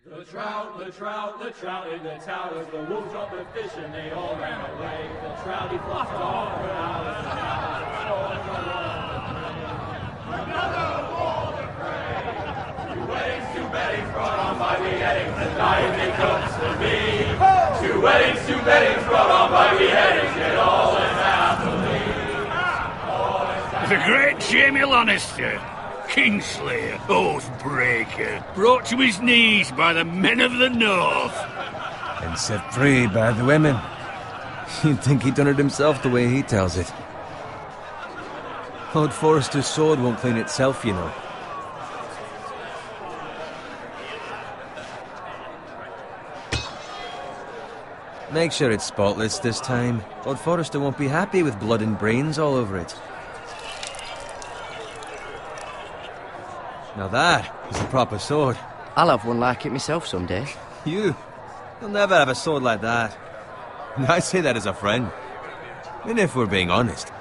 The trout in the towers, the wolves dropped the fish and they all ran away. The trouty flopped off, but Alice and another war to pray. Two weddings brought on by beheadings, and diving cooks to me. Two weddings brought on by beheadings, yet all is happily. The great Jamie Lannister, Kingslayer, Oathbreaker, brought to his knees by the men of the North. And set free by the women. You'd think he'd done it himself the way he tells it. Lord Forrester's sword won't clean itself, you know. Make sure it's spotless this time. Lord Forrester won't be happy with blood and brains all over it. Now that is a proper sword. I'll have one like it myself someday. You'll never have a sword like that. And I say that as a friend. And if we're being honest,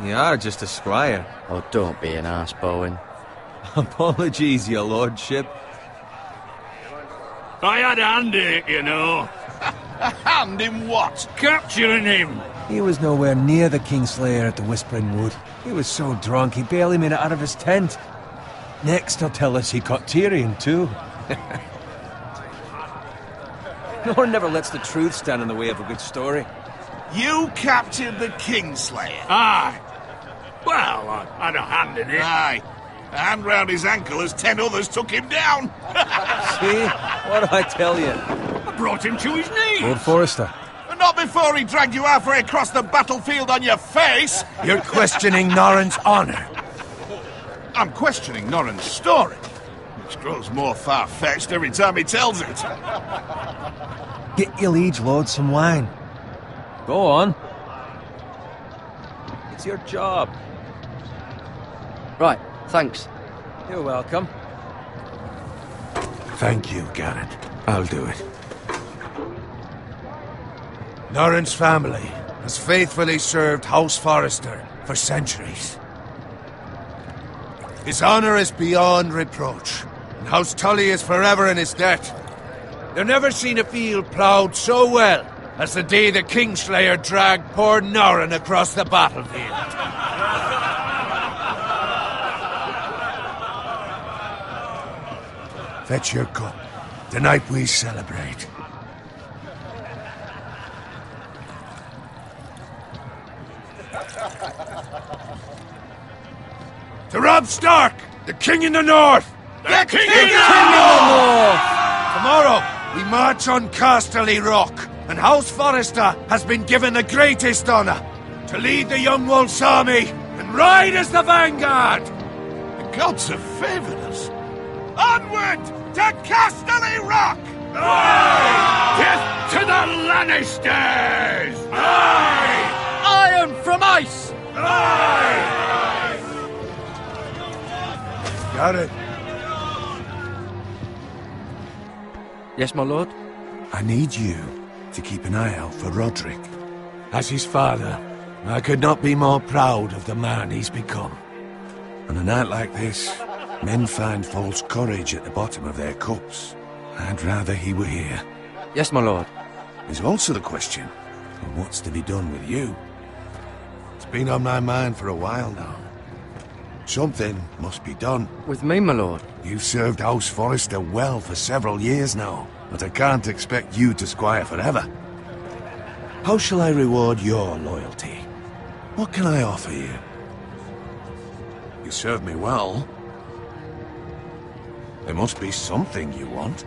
you are just a squire. Oh, don't be an arse, Bowen. Apologies, your lordship. I had a hand in it, you know. A hand in what? Capturing him. He was nowhere near the Kingslayer at the Whispering Wood. He was so drunk he barely made it out of his tent. Next he'll tell us he caught Tyrion too. No one never lets the truth stand in the way of a good story. You captured the Kingslayer? Aye. Well, I had a hand in it. Aye. A hand round his ankle as 10 others took him down. See? What do I tell you? I brought him to his knees. Lord Forrester. Not before he dragged you halfway across the battlefield on your face. You're questioning Norrin's honor. I'm questioning Norrin's story, which grows more far-fetched every time he tells it. Get your liege lord some wine. Go on. It's your job. Right, thanks. You're welcome. Thank you, Garrett. I'll do it. Norrin's family has faithfully served House Forrester for centuries. His honor is beyond reproach, and House Tully is forever in his debt. They've never seen a field ploughed so well as the day the Kingslayer dragged poor Norrin across the battlefield. Fetch your cup. Tonight we celebrate. To Robb Stark, the King in the North! The King in the North! Tomorrow, we march on Casterly Rock, and House Forrester has been given the greatest honor to lead the Young Wolf's army and ride as the vanguard! The gods have favored us. Onward to Casterly Rock! Aye! Death to the Lannisters! Aye! Iron from ice! Aye! Got it. Yes, my lord? I need you to keep an eye out for Roderick. As his father, I could not be more proud of the man he's become. On a night like this, men find false courage at the bottom of their cups. I'd rather he were here. Yes, my lord. There's also the question of what's to be done with you. It's been on my mind for a while now. Something must be done. With me, my lord? You've served House Forrester well for several years now, but I can't expect you to squire forever. How shall I reward your loyalty? What can I offer you? You serve me well. There must be something you want.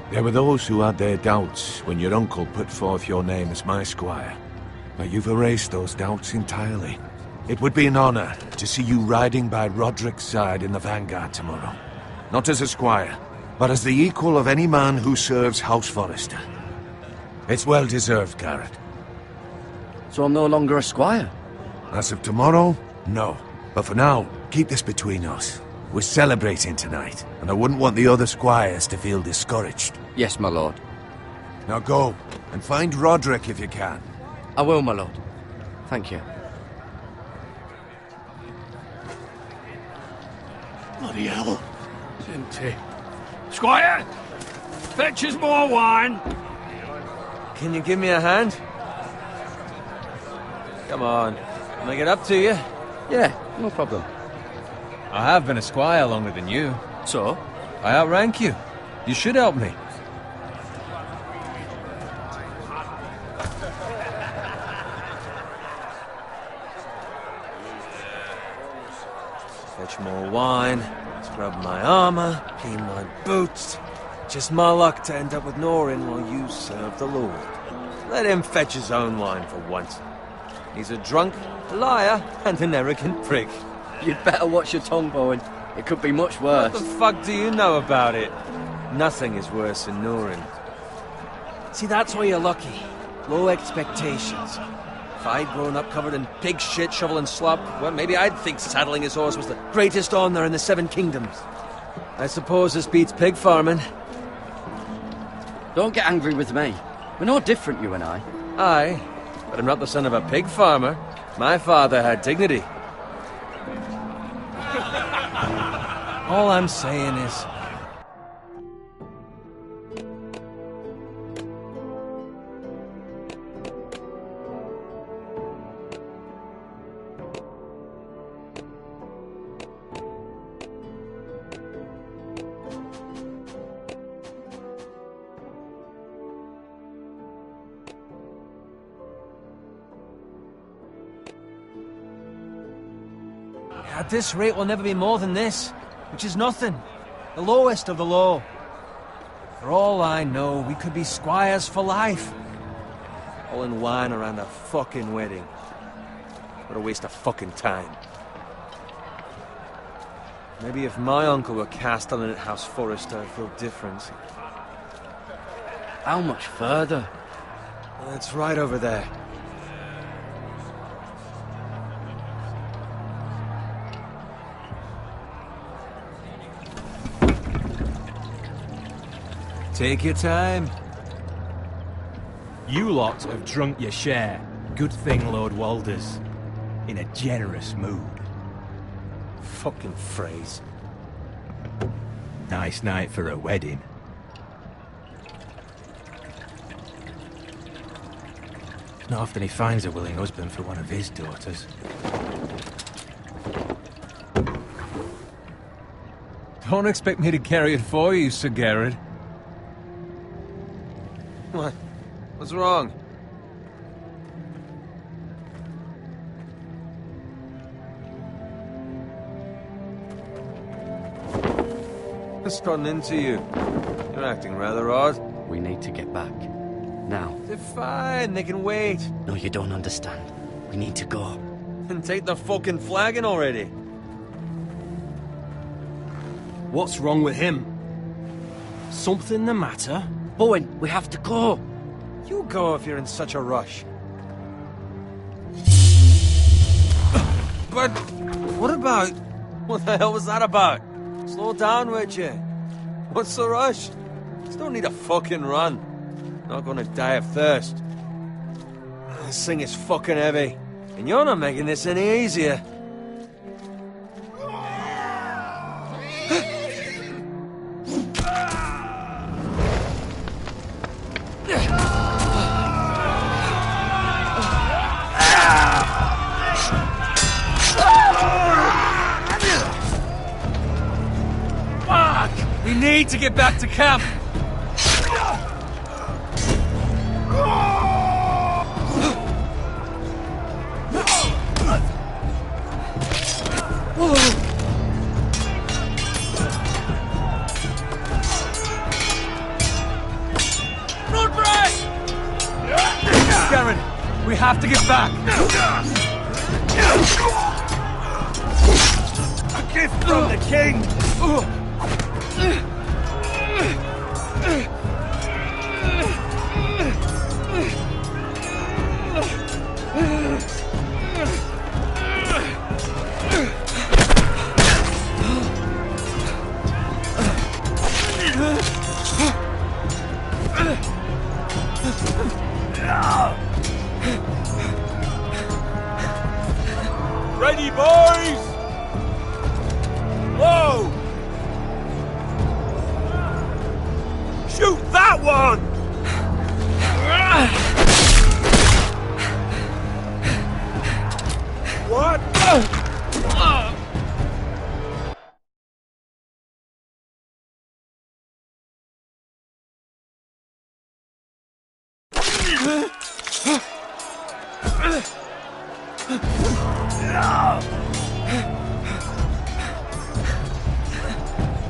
There were those who had their doubts when your uncle put forth your name as my squire. But you've erased those doubts entirely. It would be an honor to see you riding by Roderick's side in the vanguard tomorrow. Not as a squire, but as the equal of any man who serves House Forrester. It's well deserved, Garrett. So I'm no longer a squire? As of tomorrow, no. But for now, keep this between us. We're celebrating tonight, and I wouldn't want the other squires to feel discouraged. Yes, my lord. Now go, and find Roderick if you can. I will, my lord. Thank you. Bloody hell. It's empty. Squire! Fetch us more wine. Can you give me a hand? Come on. Make it up to you. Yeah, no problem. I have been a squire longer than you. So? I outrank you. You should help me. Fetch more wine, scrub my armor, clean my boots. Just my luck to end up with Norin while you serve the Lord. Let him fetch his own wine for once. He's a drunk, a liar, and an arrogant prick. You'd better watch your tongue, Bowen. It could be much What worse. the fuck do you know about it? Nothing is worse than Norin. See, that's why you're lucky. Low expectations. If I'd grown up covered in pig shit, shovel and slop, well, maybe I'd think saddling his horse was the greatest honor in the Seven Kingdoms. I suppose this beats pig farming. Don't get angry with me. We're no different, you and I. Aye, but I'm not the son of a pig farmer. My father had dignity. All I'm saying is... At this rate, we'll never be more than this, which is nothing. The lowest of the low. For all I know, we could be squires for life. All in wine around a fucking wedding. What a waste of fucking time. Maybe if my uncle were castellan at House Forrester, I'd feel different. How much further? Well, it's right over there. Take your time. You lot have drunk your share. Good thing Lord Walder's in a generous mood. Fucking phrase. Nice night for a wedding. Not often he finds a willing husband for one of his daughters. Don't expect me to carry it for you, Sir Garrett. What? What's wrong? What's gotten into you? You're acting rather odd. We need to get back. Now. They're fine, they can wait. No, you don't understand. We need to go. And take the fucking flagon already. What's wrong with him? Something the matter? Bowen, we have to go. You go if you're in such a rush. But what about... What the hell was that about? Slow down, would you? What's the rush? Just don't need a fucking run. Not gonna die of thirst. This thing is fucking heavy. And you're not making this any easier. We need to get back to camp! Run, Brad! Garen, we have to get back! A gift from the king! Ready, boys! Whoa! Shoot that one! What?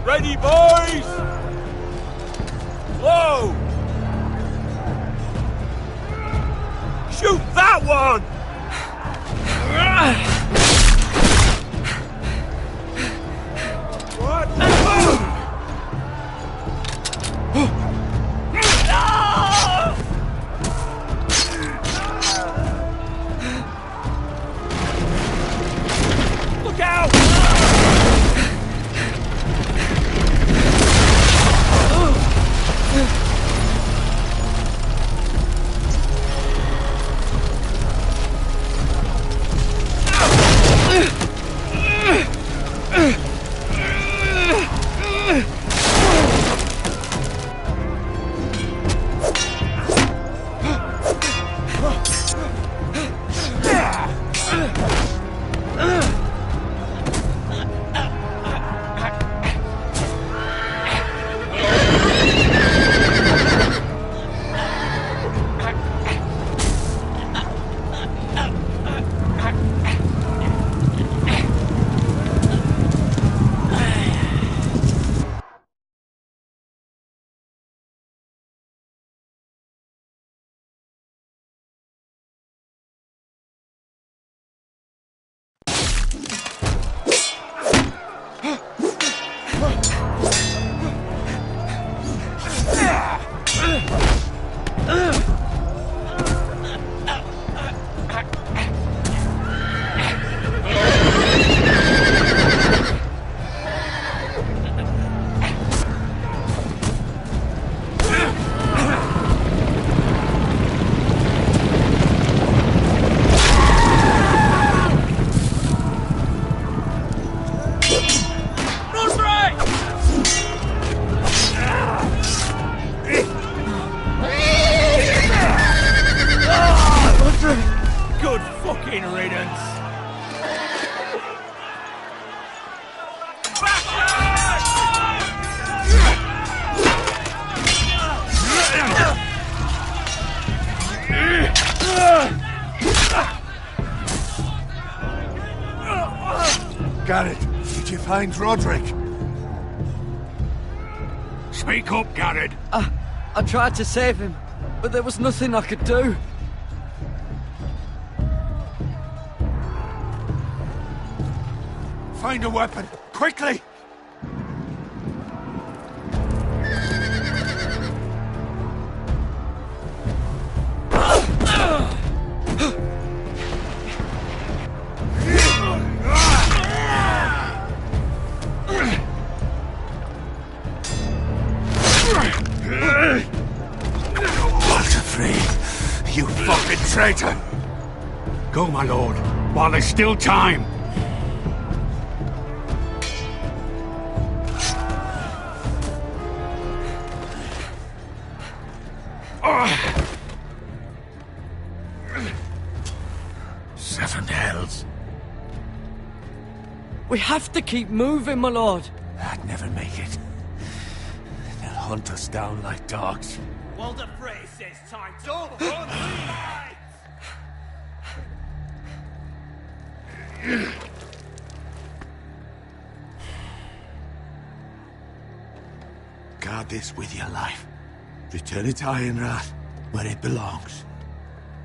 Ready, boys! Whoa! Shoot that one! What? Look out! Good fucking riddance! Garrett, did you find Roderick? Speak up, Garrett. I tried to save him, but there was nothing I could do. Find a weapon, quickly! Walter Frey, you fucking traitor! Go, my lord, while there's still time. Seven hells. We have to keep moving, my lord. I'd never make it. They'll hunt us down like dogs. Walder Frey says time to run the Guard this with your life. Return it to Ironrath, where it belongs.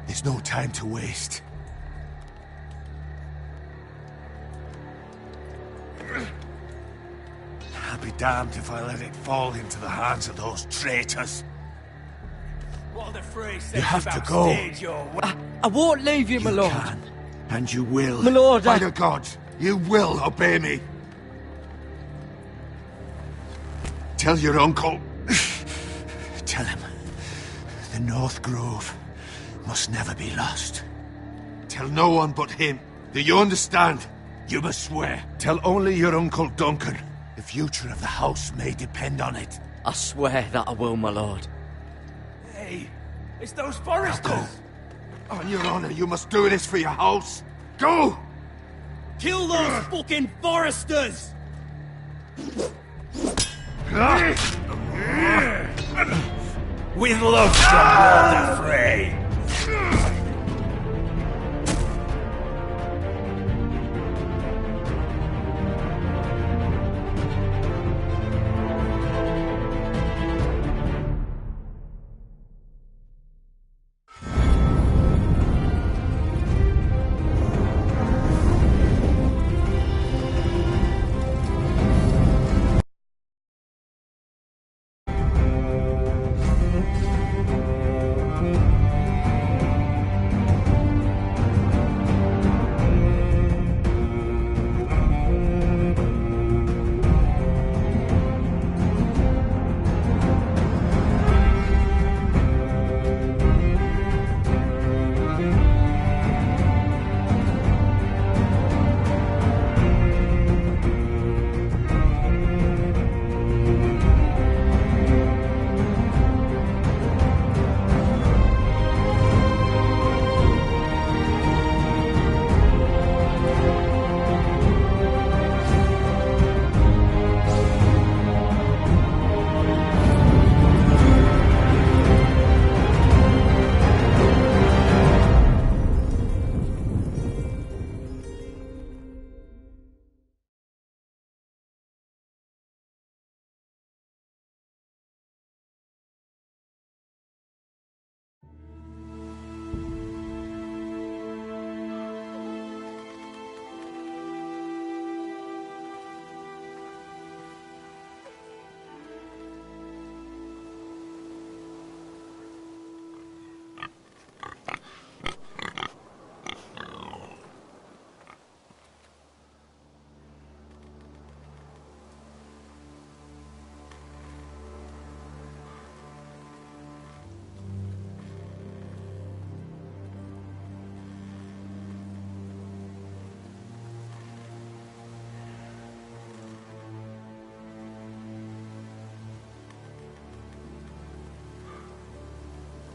There's no time to waste. I'll be damned if I let it fall into the hands of those traitors. Walder Frey says You have to about go. stage your way. I won't leave you, my You lord. can, and you will. My lord, By I- the gods, you will obey me. Tell your uncle. Tell him. The North Grove must never be lost. Tell no one but him. Do you understand? You must swear. Tell only your Uncle Duncan. The future of the house may depend on it. I swear that I will, my lord. Hey, it's those Foresters! On your honor, you must do this for your house. Go! Kill those fucking Foresters! With love from Lord Frey.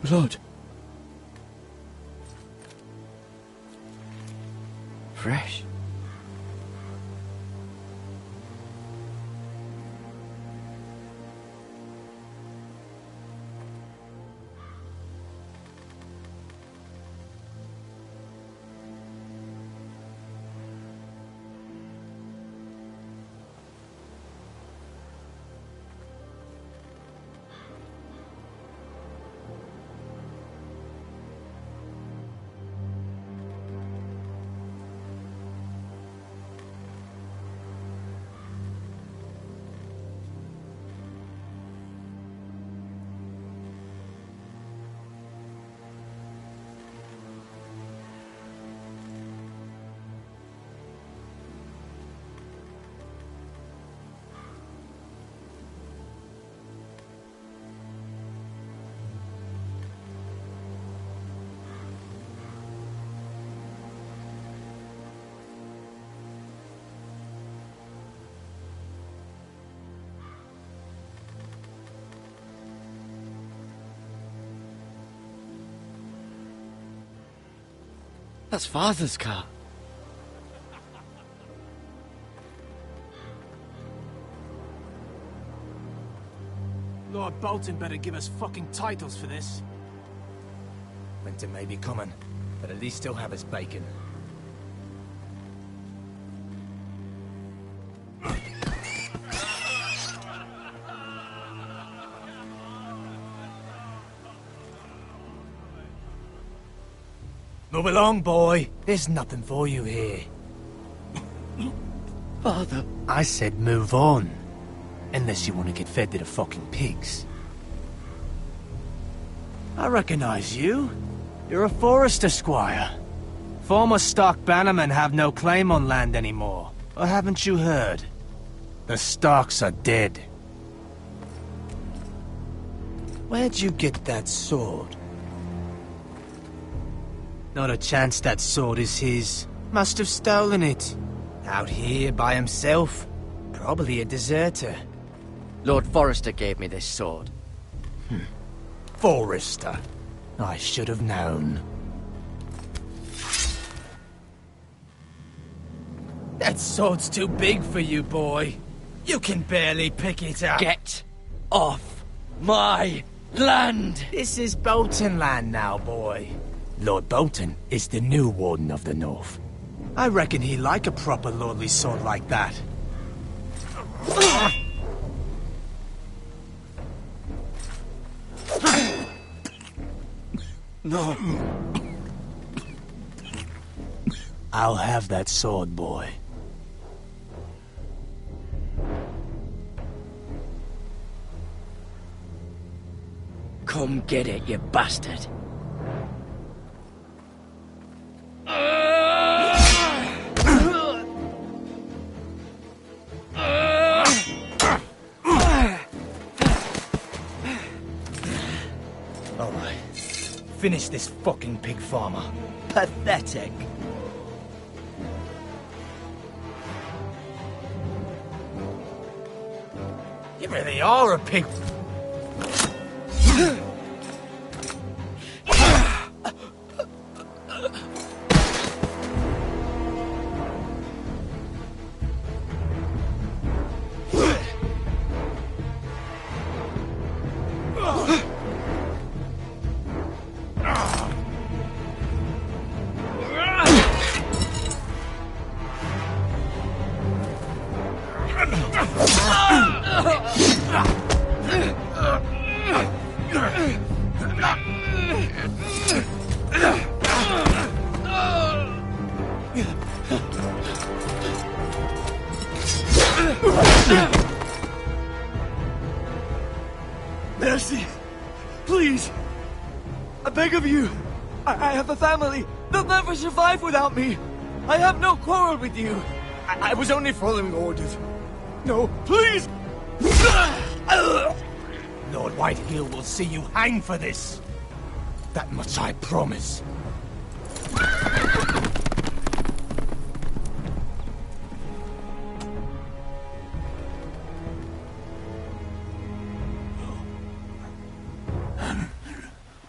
Blood. Fresh. That's Father's car. Lord Bolton better give us fucking titles for this. Winter may be coming, but at least he'll have his bacon. Move along, boy. There's nothing for you here. Father. I said move on. Unless you want to get fed to the fucking pigs. I recognize you. You're a Forester squire. Former Stark bannermen have no claim on land anymore. Or haven't you heard? The Starks are dead. Where'd you get that sword? Not a chance that sword is his. Must have stolen it. Out here by himself. Probably a deserter. Lord Forrester gave me this sword. Forrester. I should have known. That sword's too big for you, boy. You can barely pick it up. Get off my land! This is Bolton land now, boy. Lord Bolton is the new Warden of the North. I reckon he'd like a proper lordly sword like that. No. I'll have that sword, boy. Come get it, you bastard. Alright. Finish this fucking pig farmer. Pathetic. You really are a pig. Mercy! Please! I beg of you! I have a family! They'll never survive without me! I have no quarrel with you! I was only following orders. No, please! Lord Whitehill will see you hang for this. That much I promise.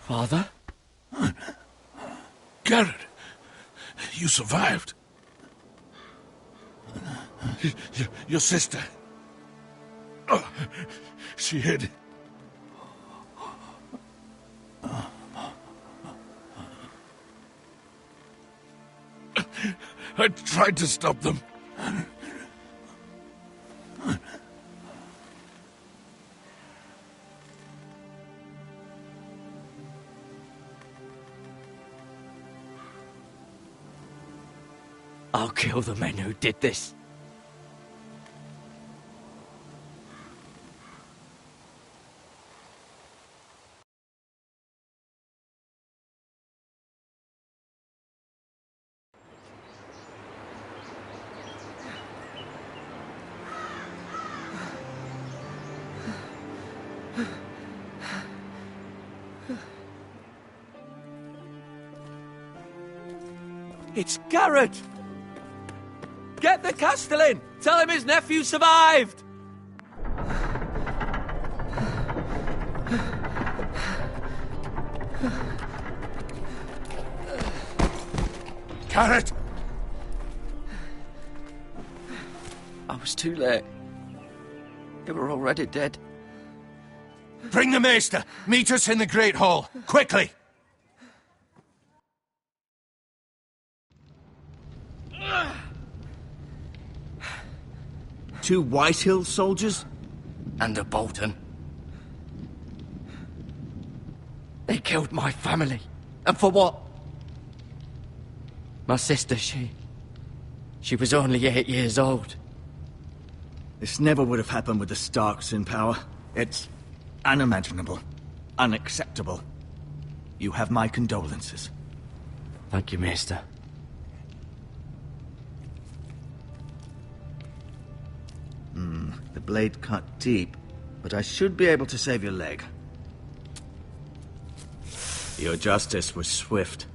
Father? Garrett, you survived. Your sister. Oh, she hid. I tried to stop them. I'll kill the men who did this. It's Garrett! Get the Castellan! Tell him his nephew survived! Garrett! I was too late. They were already dead. Bring the Maester! Meet us in the Great Hall! Quickly! Two Whitehill soldiers? And a Bolton. They killed my family. And for what? My sister, she was only 8 years old. This never would have happened with the Starks in power. It's unimaginable. Unacceptable. You have my condolences. Thank you, Maester. The blade cut deep, but I should be able to save your leg. Your justice was swift.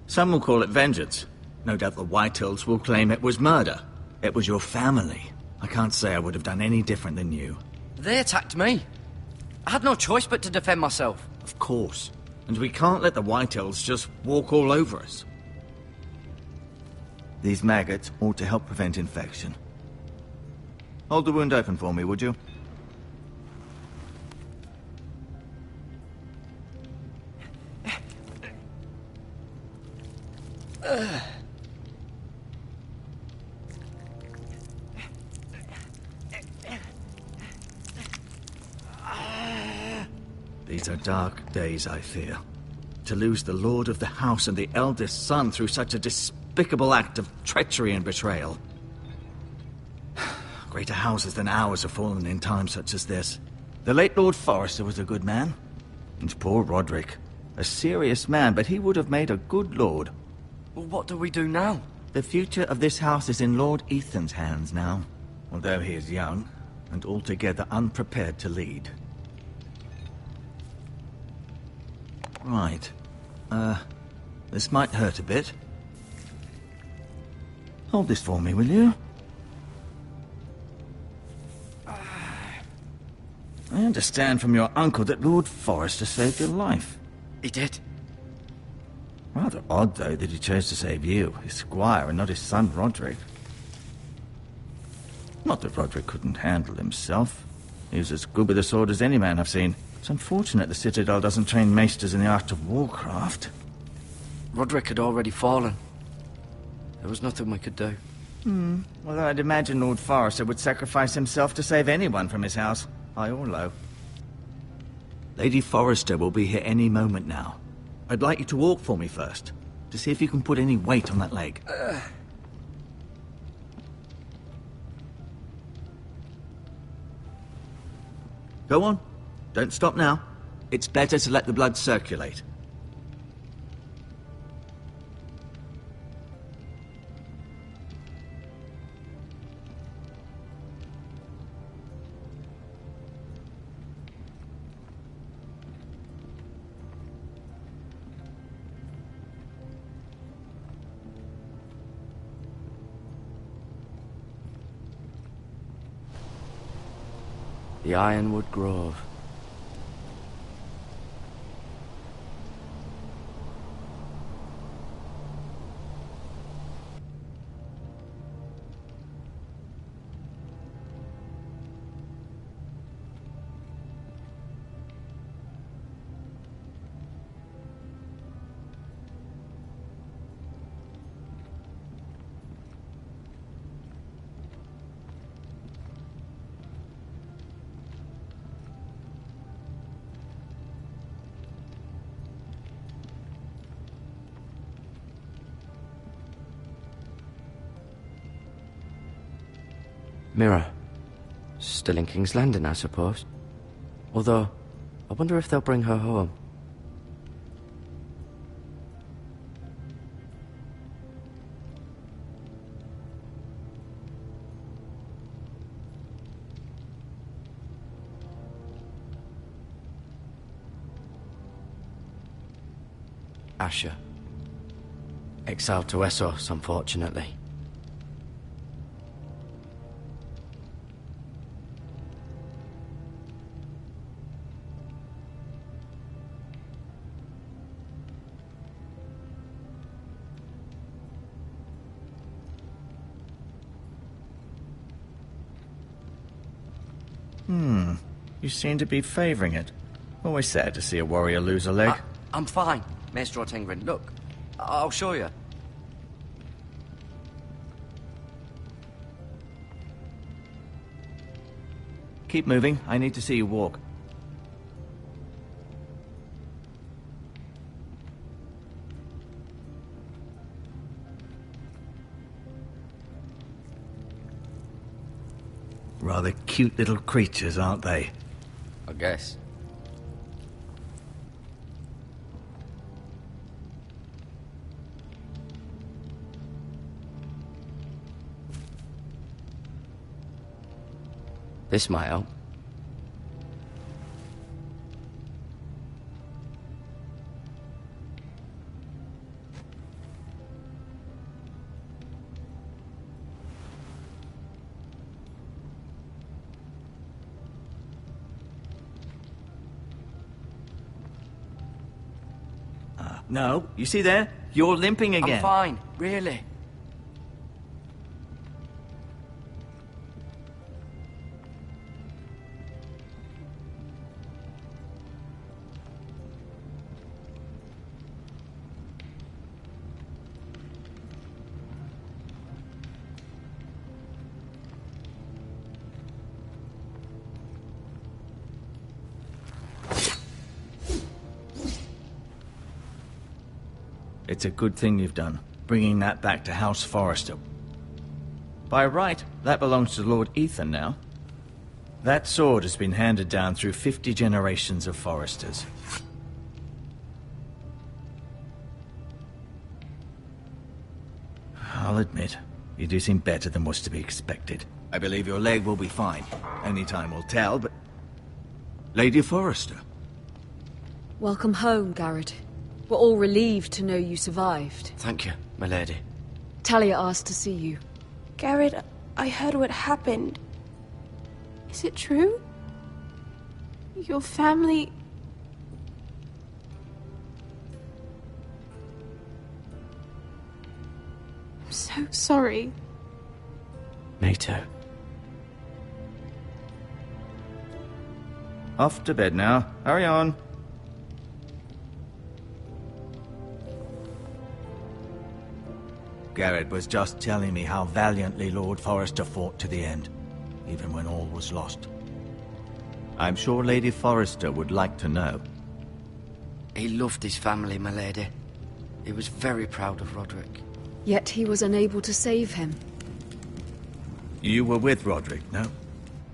Some will call it vengeance. No doubt the Whitehills will claim it was murder. It was your family. I can't say I would have done any different than you. They attacked me. I had no choice but to defend myself. Of course. And we can't let the White Elves just walk all over us. These maggots ought to help prevent infection. Hold the wound open for me, would you? These are dark days, I fear. To lose the lord of the house and the eldest son through such a despicable act of treachery and betrayal. Greater houses than ours have fallen in times such as this. The late Lord Forrester was a good man. And poor Roderick. A serious man, but he would have made a good lord. Well, what do we do now? The future of this house is in Lord Ethan's hands now. Although he is young, and altogether unprepared to lead. Right. This might hurt a bit. Hold this for me, will you? I understand from your uncle that Lord Forrester saved your life. He did. Rather odd, though, that he chose to save you, his squire, and not his son Roderick. Not that Roderick couldn't handle himself. He was as good with a sword as any man I've seen. It's unfortunate the Citadel doesn't train maesters in the art of warcraft. Roderick had already fallen. There was nothing we could do. Well, I'd imagine Lord Forrester would sacrifice himself to save anyone from his house, high or low. Lady Forrester will be here any moment now. I'd like you to walk for me first, to see if you can put any weight on that leg. Go on. Don't stop now. It's better to let the blood circulate. The Ironwood Grove. Mirror. Still in King's Landing, I suppose. Although, I wonder if they'll bring her home. Asher. Exiled to Essos, unfortunately. You seem to be favouring it. Always sad to see a warrior lose a leg. I'm fine, Maester Ortengrin. Look, I'll show you. Keep moving. I need to see you walk. Rather cute little creatures, aren't they? I guess. This might help. No, you see there? You're limping again. I'm fine, really. It's a good thing you've done, bringing that back to House Forrester. By right, that belongs to Lord Ethan now. That sword has been handed down through 50 generations of Forresters. I'll admit, you do seem better than was to be expected. I believe your leg will be fine. Only time will tell, but... Lady Forrester. Welcome home, Garrett. We're all relieved to know you survived. Thank you, my lady. Talia asked to see you. Garrett, I heard what happened. Is it true? Your family... I'm so sorry. Me too. Off to bed now. Hurry on. Garrett was just telling me how valiantly Lord Forrester fought to the end, even when all was lost. I'm sure Lady Forrester would like to know. He loved his family, my lady. He was very proud of Roderick. Yet he was unable to save him. You were with Roderick, no?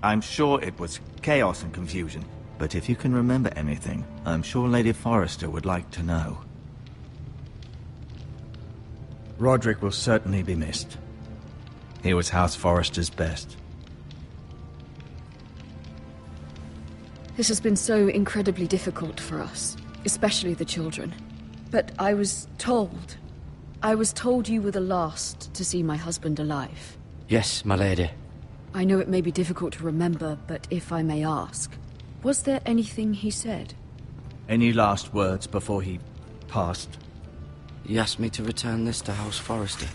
I'm sure it was chaos and confusion, but if you can remember anything, I'm sure Lady Forrester would like to know. Roderick will certainly be missed. He was House Forrester's best. This has been so incredibly difficult for us, especially the children. But I was told you were the last to see my husband alive. Yes, my lady. I know it may be difficult to remember, but if I may ask, was there anything he said? Any last words before he passed? He asked me to return this to House Forrester.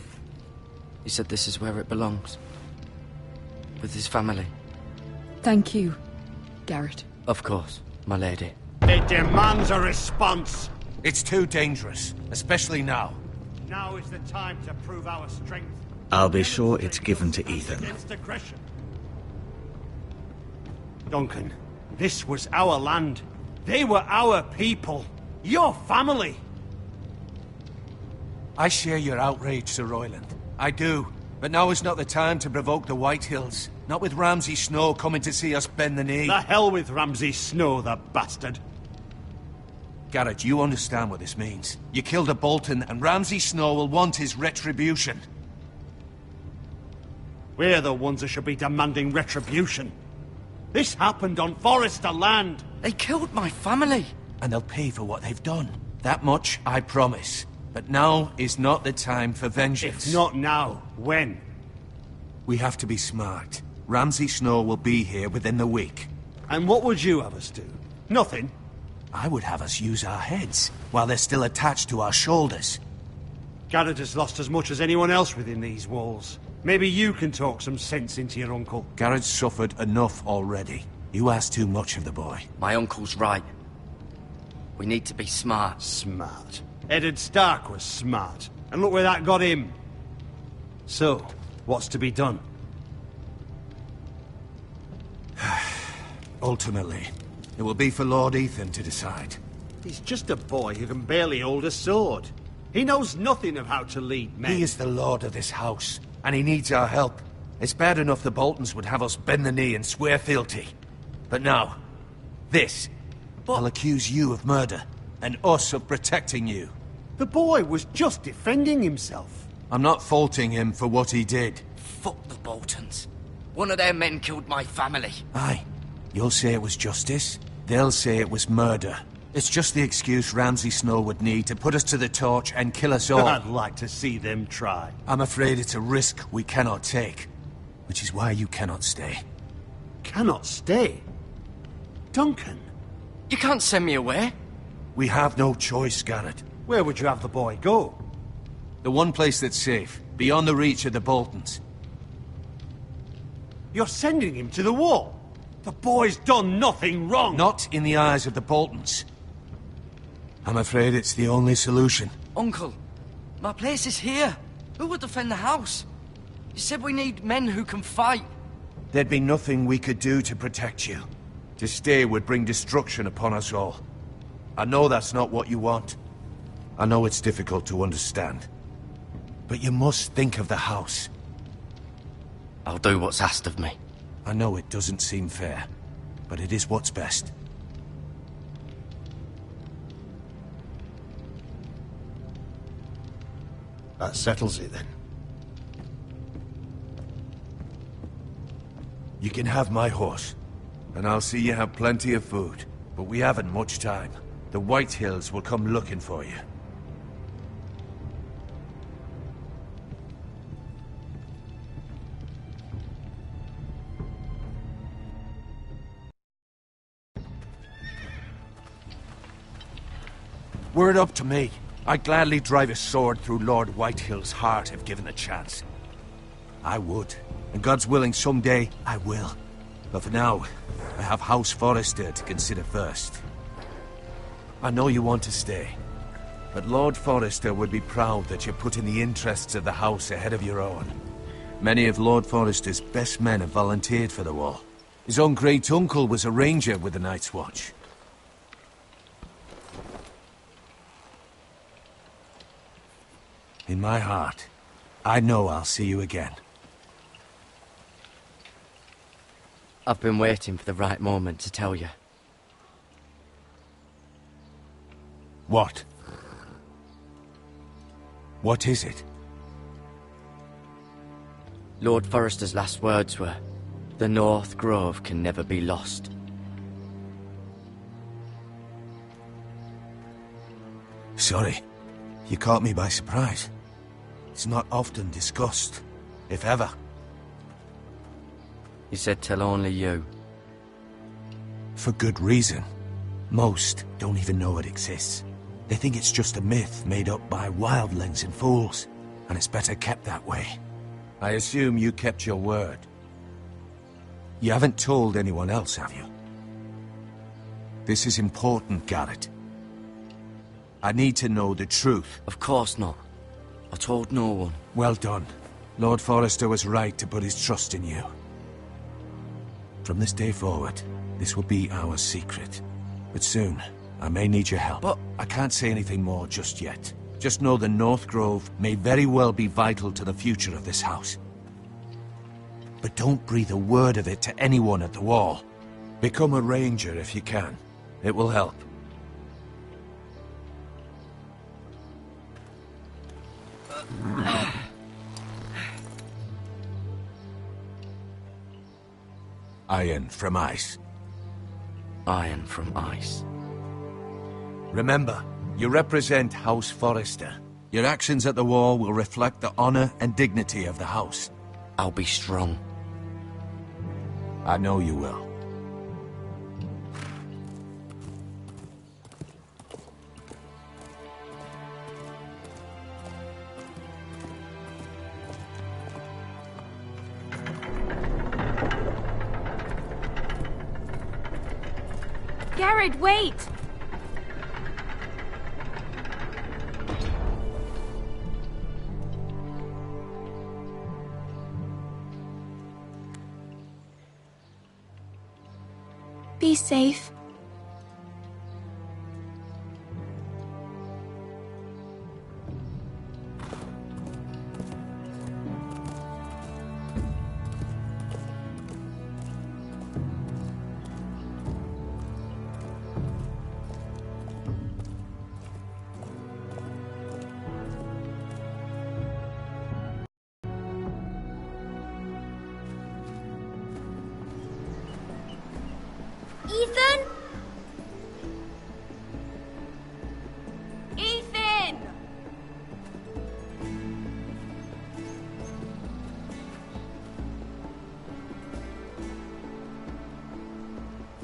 He said this is where it belongs. With his family. Thank you, Garrett. Of course, my lady. It demands a response. It's too dangerous, especially now. Now is the time to prove our strength. I'll be sure it's given to Ethan. Against aggression. Duncan, this was our land. They were our people. Your family. I share your outrage, Sir Royland. I do. But now is not the time to provoke the Whitehills. Not with Ramsay Snow coming to see us bend the knee. The hell with Ramsay Snow, the bastard. Garrett, you understand what this means. You killed a Bolton, and Ramsay Snow will want his retribution. We're the ones that should be demanding retribution. This happened on Forrester land. They killed my family. And they'll pay for what they've done. That much, I promise. But now is not the time for vengeance. If not now, when? We have to be smart. Ramsay Snow will be here within the week. And what would you have us do? Nothing. I would have us use our heads, while they're still attached to our shoulders. Garrett has lost as much as anyone else within these walls. Maybe you can talk some sense into your uncle. Garrett's suffered enough already. You ask too much of the boy. My uncle's right. We need to be smart. Smart. Eddard Stark was smart. And look where that got him. So, what's to be done? Ultimately, it will be for Lord Ethan to decide. He's just a boy who can barely hold a sword. He knows nothing of how to lead men. He is the lord of this house, and he needs our help. It's bad enough the Boltons would have us bend the knee and swear fealty. But now, this. I'll accuse you of murder, and us of protecting you. The boy was just defending himself. I'm not faulting him for what he did. Fuck the Boltons. One of their men killed my family. Aye. You'll say it was justice. They'll say it was murder. It's just the excuse Ramsay Snow would need to put us to the torch and kill us all. I'd like to see them try. I'm afraid it's a risk we cannot take. Which is why you cannot stay. Cannot stay? Duncan? You can't send me away. We have no choice, Garrett. Where would you have the boy go? The one place that's safe, beyond the reach of the Boltons. You're sending him to the wall? The boy's done nothing wrong! Not in the eyes of the Boltons. I'm afraid it's the only solution. Uncle, my place is here. Who would defend the house? You said we need men who can fight. There'd be nothing we could do to protect you. To stay would bring destruction upon us all. I know that's not what you want. I know it's difficult to understand. But you must think of the house. I'll do what's asked of me. I know it doesn't seem fair, but it is what's best. That settles it, then. You can have my horse, and I'll see you have plenty of food. But we haven't much time. The White Hills will come looking for you. Were it up to me, I'd gladly drive a sword through Lord Whitehill's heart if given the chance. I would, and God's willing someday I will. But for now, I have House Forrester to consider first. I know you want to stay, but Lord Forrester would be proud that you're putting the interests of the house ahead of your own. Many of Lord Forrester's best men have volunteered for the wall. His own great-uncle was a ranger with the Night's Watch. In my heart, I know I'll see you again. I've been waiting for the right moment to tell you. What? What is it? Lord Forrester's last words were, "The North Grove can never be lost." Sorry, you caught me by surprise. It's not often discussed, if ever. He said tell only you. For good reason. Most don't even know it exists. They think it's just a myth made up by wildlings and fools, and it's better kept that way. I assume you kept your word. You haven't told anyone else, have you? This is important, Garrett. I need to know the truth. Of course not. I told no one. Well done. Lord Forrester was right to put his trust in you. From this day forward, this will be our secret. But soon, I may need your help. But I can't say anything more just yet. Just know the North Grove may very well be vital to the future of this house. But don't breathe a word of it to anyone at the wall. Become a ranger if you can. It will help. Iron from ice. Iron from ice. Remember, you represent House Forrester. Your actions at the war will reflect the honor and dignity of the house. I'll be strong. I know you will. Garrett, wait! Be safe. Ethan? Ethan!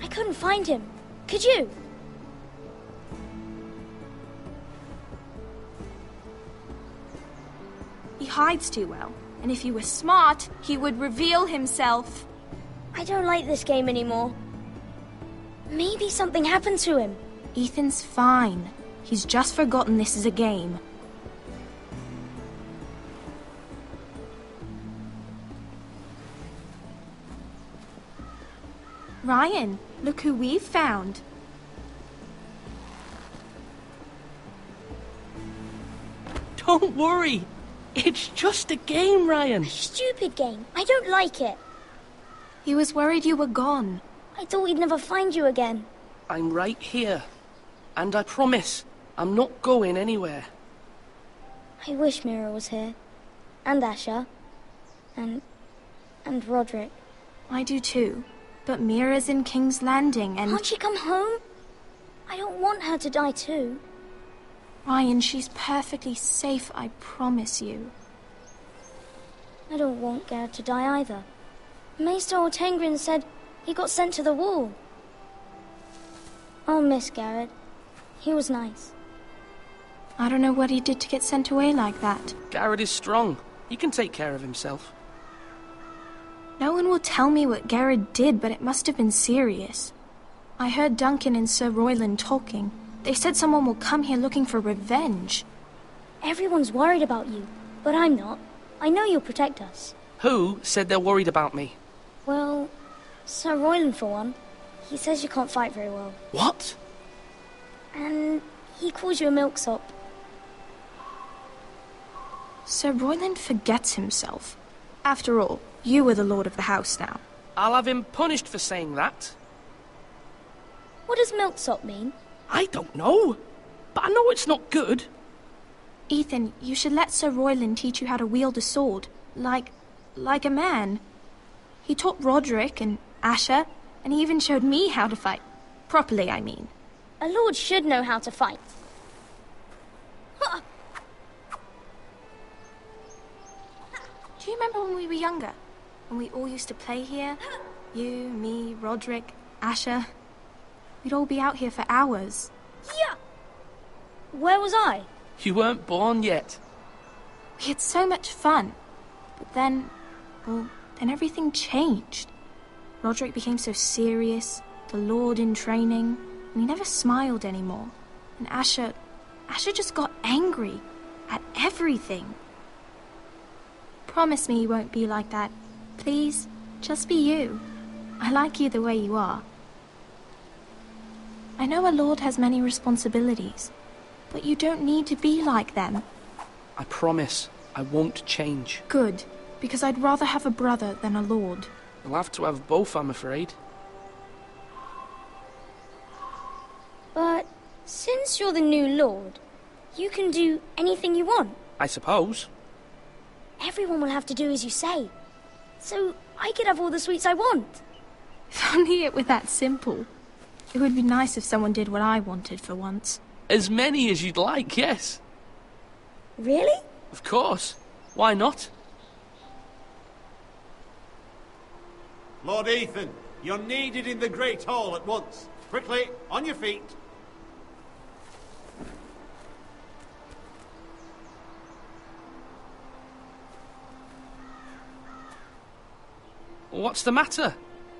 I couldn't find him. Could you? He hides too well. And if he were smart, he would reveal himself. I don't like this game anymore. Maybe something happened to him. Ethan's fine. He's just forgotten this is a game. Ryan, look who we've found. Don't worry. It's just a game, Ryan. Stupid game. I don't like it. He was worried you were gone. I thought we'd never find you again. I'm right here. And I promise, I'm not going anywhere. I wish Mira was here. And Asher. And Roderick. I do too. But Mira's in King's Landing and... Can't she come home? I don't want her to die too. Ryan, she's perfectly safe, I promise you. I don't want Garrett to die either. Maester Ortengrin said he got sent to the wall. I'll miss Garrett. He was nice. I don't know what he did to get sent away like that. Garrett is strong. He can take care of himself. No one will tell me what Garrett did, but it must have been serious. I heard Duncan and Sir Royland talking. They said someone will come here looking for revenge. Everyone's worried about you, but I'm not. I know you'll protect us. Who said they're worried about me? Well, Sir Royland for one. He says you can't fight very well. What? And he calls you a milksop. Sir Royland forgets himself. After all, you are the lord of the house now. I'll have him punished for saying that. What does milksop mean? I don't know, but I know it's not good. Ethan, you should let Sir Royland teach you how to wield a sword, like a man. He taught Roderick and Asher, and he even showed me how to fight. Properly, I mean. A lord should know how to fight. Do you remember when we were younger? When we all used to play here? You, me, Roderick, Asher. We'd all be out here for hours. Yeah! Where was I? You weren't born yet. We had so much fun. But then everything changed. Roderick became so serious, the Lord in training, and he never smiled anymore. And Asher just got angry at everything. Promise me you won't be like that. Please, just be you. I like you the way you are. I know a lord has many responsibilities, but you don't need to be like them. I promise I won't change. Good, because I'd rather have a brother than a lord. You'll have to have both, I'm afraid. But since you're the new lord, you can do anything you want. I suppose. Everyone will have to do as you say. So I could have all the sweets I want. If only it were that simple. It would be nice if someone did what I wanted for once. As many as you'd like, yes. Really? Of course. Why not? Lord Ethan, you're needed in the Great Hall at once. Quickly, on your feet. What's the matter?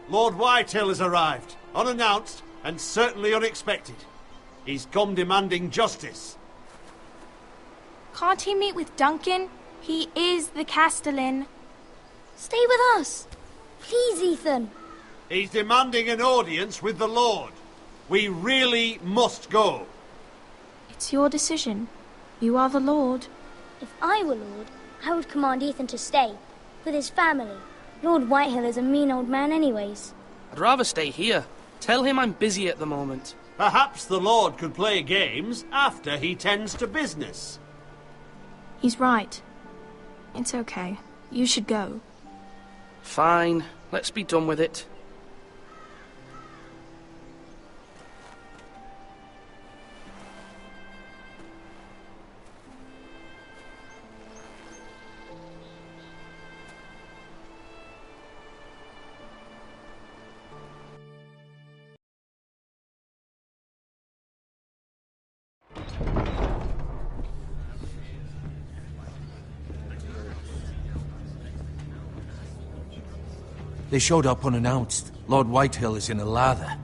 Lord Whitehill has arrived, unannounced and certainly unexpected. He's come demanding justice. Can't he meet with Duncan? He is the Castellan. Stay with us. Please, Ethan. He's demanding an audience with the Lord. We really must go. It's your decision. You are the Lord. If I were Lord, I would command Ethan to stay, with his family. Lord Whitehill is a mean old man anyways. I'd rather stay here. Tell him I'm busy at the moment. Perhaps the Lord could play games after he tends to business. He's right. It's okay. You should go. Fine. Let's be done with it. They showed up unannounced. Lord Whitehill is in a lather.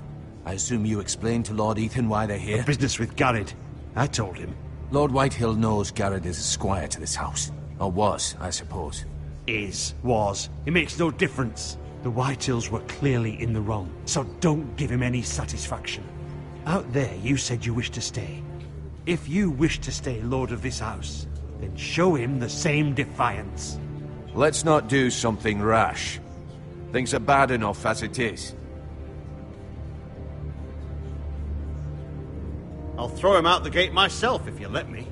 I assume you explained to Lord Ethan why they're here? A business with Garrett. I told him. Lord Whitehill knows Garrett is a squire to this house. Or was, I suppose. Was. It makes no difference. The Whitehills were clearly in the wrong, so don't give him any satisfaction. Out there, you said you wished to stay. If you wish to stay lord of this house, then show him the same defiance. Let's not do something rash. Things are bad enough as it is. I'll throw him out the gate myself if you let me.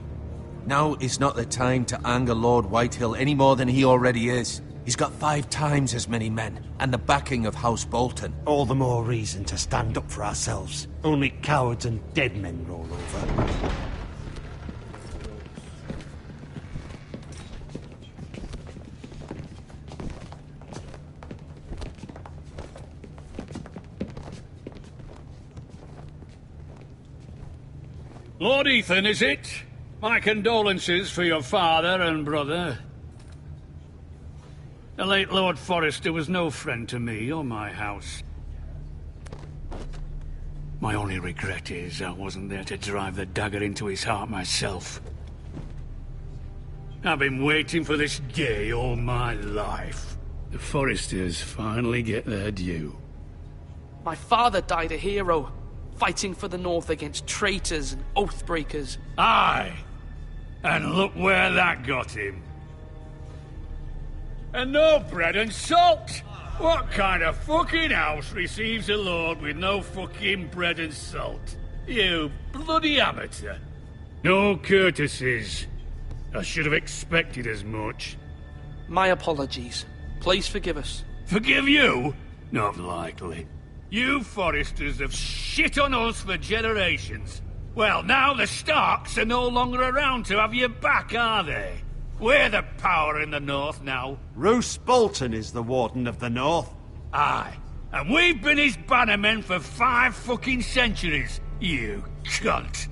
Now is not the time to anger Lord Whitehill any more than he already is. He's got 5 times as many men, and the backing of House Bolton. All the more reason to stand up for ourselves. Only cowards and dead men roll over. Lord Ethan, is it? My condolences for your father and brother. The late Lord Forrester was no friend to me or my house. My only regret is I wasn't there to drive the dagger into his heart myself. I've been waiting for this day all my life. The Forresters finally get their due. My father died a hero, fighting for the North against traitors and oathbreakers. Aye! And look where that got him. And no bread and salt! What kind of fucking house receives a lord with no fucking bread and salt? You bloody amateur. No courtesies. I should have expected as much. My apologies. Please forgive us. Forgive you? Not likely. You Forresters have shit on us for generations. Well, now the Starks are no longer around to have your back, are they? We're the power in the North now. Roose Bolton is the Warden of the North. Aye. And we've been his bannermen for 5 fucking centuries, you cunt.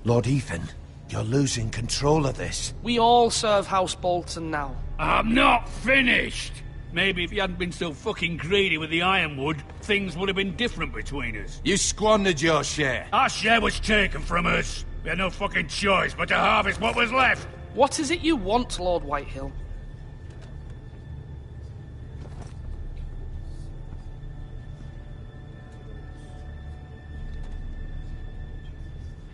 Lord Ethan, you're losing control of this. We all serve House Bolton now. I'm not finished! Maybe if you hadn't been so fucking greedy with the ironwood, things would have been different between us. You squandered your share. Our share was taken from us. We had no fucking choice but to harvest what was left. What is it you want, Lord Whitehill?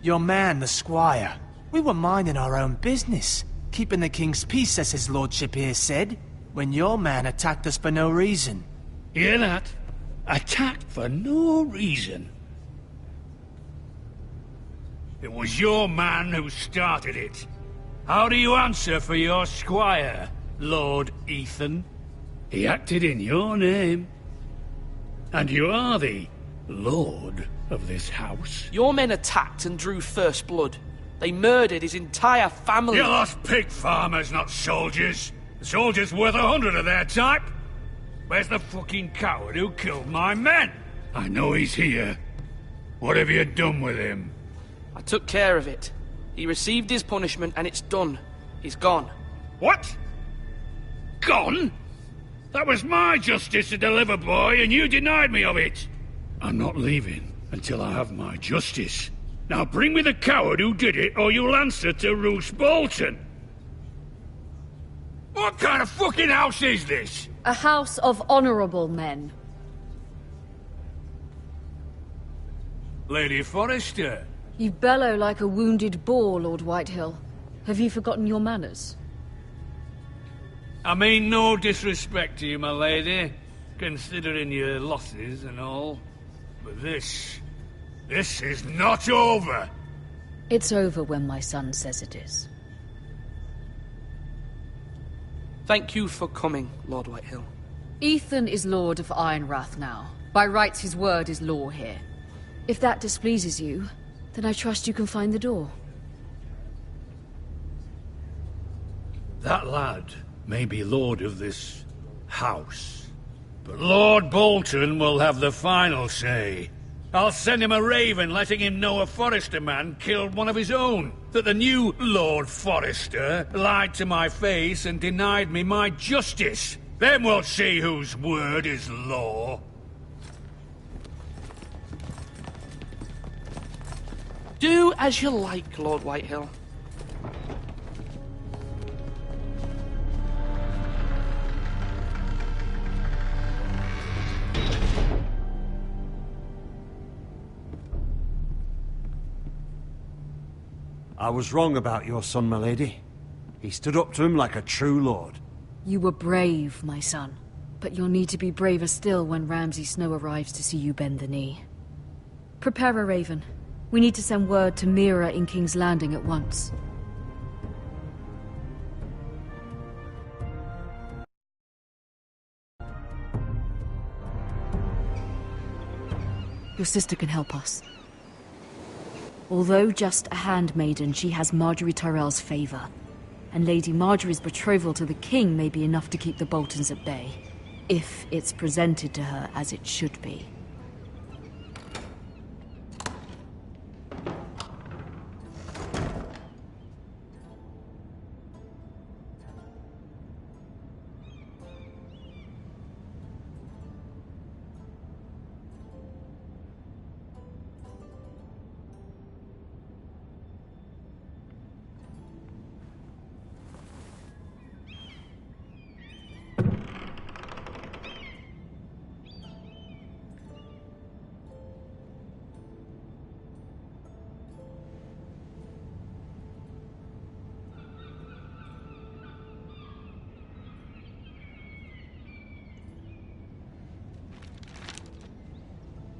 Your man, the squire. We were minding our own business, keeping the king's peace, as his lordship here said, when your man attacked us for no reason. Hear that? Attacked for no reason. It was your man who started it. How do you answer for your squire, Lord Ethan? He acted in your name. And you are the lord of this house. Your men attacked and drew first blood. They murdered his entire family. You lost pig farmers, not soldiers. The soldiers worth 100 of their type. Where's the fucking coward who killed my men? I know he's here. What have you done with him? I took care of it. He received his punishment and it's done. He's gone. What? Gone? That was my justice to deliver, boy, and you denied me of it. I'm not leaving until I have my justice. Now bring me the coward who did it, or you'll answer to Roose Bolton. What kind of fucking house is this? A house of honorable men. Lady Forrester. You bellow like a wounded boar, Lord Whitehill. Have you forgotten your manners? I mean no disrespect to you, my lady, considering your losses and all. But this is not over. It's over when my son says it is. Thank you for coming, Lord Whitehill. Ethan is Lord of Ironrath now. By rights, his word is law here. If that displeases you, then I trust you can find the door. That lad may be lord of this house, but Lord Bolton will have the final say. I'll send him a raven letting him know a Forrester man killed one of his own. That the new Lord Forrester lied to my face and denied me my justice. Then we'll see whose word is law. Do as you like, Lord Whitehill. I was wrong about your son, my lady. He stood up to him like a true lord. You were brave, my son. But you'll need to be braver still when Ramsay Snow arrives to see you bend the knee. Prepare a raven. We need to send word to Mira in King's Landing at once. Your sister can help us. Although just a handmaiden, she has Margaery Tyrell's favor. And Lady Margaery's betrothal to the king may be enough to keep the Boltons at bay. If it's presented to her as it should be.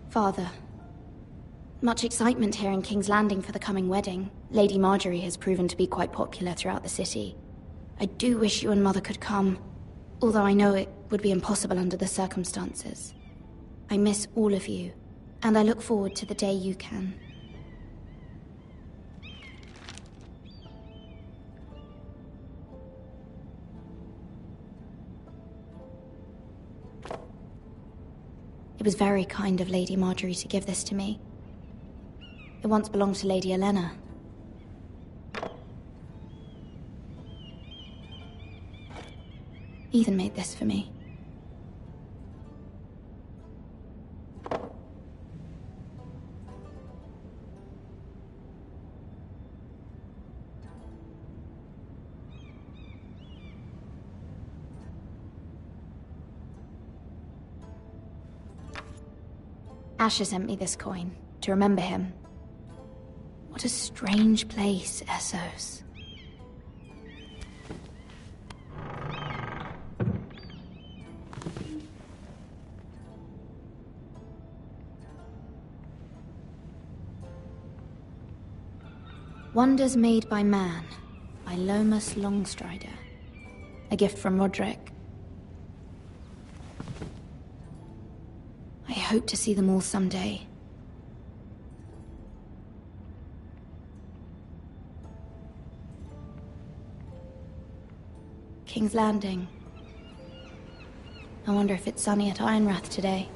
Father, much excitement here in King's Landing for the coming wedding. Lady Margaery has proven to be quite popular throughout the city. I do wish you and Mother could come, although I know it would be impossible under the circumstances. I miss all of you, and I look forward to the day you can. It was very kind of Lady Margaery to give this to me. It once belonged to Lady Olenna. Ethan made this for me. Asher sent me this coin, to remember him. What a strange place, Essos. Wonders Made by Man, by Lomas Longstrider. A gift from Roderick. I hope to see them all someday. King's Landing. I wonder if it's sunny at Ironrath today.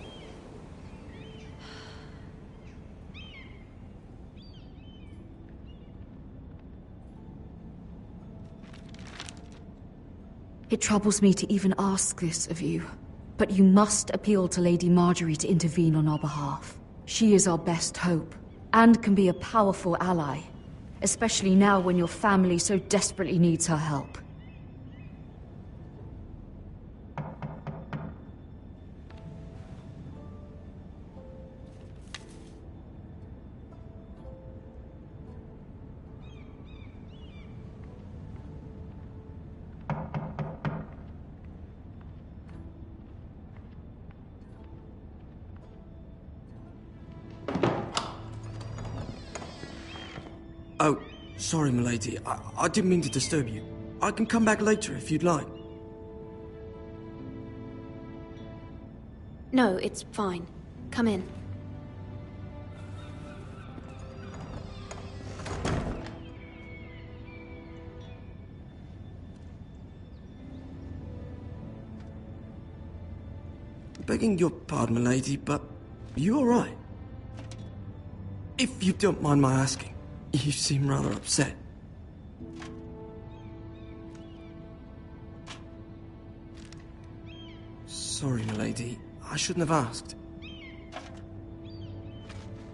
It troubles me to even ask this of you, but you must appeal to Lady Margaery to intervene on our behalf. She is our best hope, and can be a powerful ally, especially now when your family so desperately needs her help. Oh, sorry, milady. I didn't mean to disturb you. I can come back later if you'd like. No, it's fine. Come in. Begging your pardon, milady, but are you alright? If you don't mind my asking. You seem rather upset. Sorry, milady. I shouldn't have asked.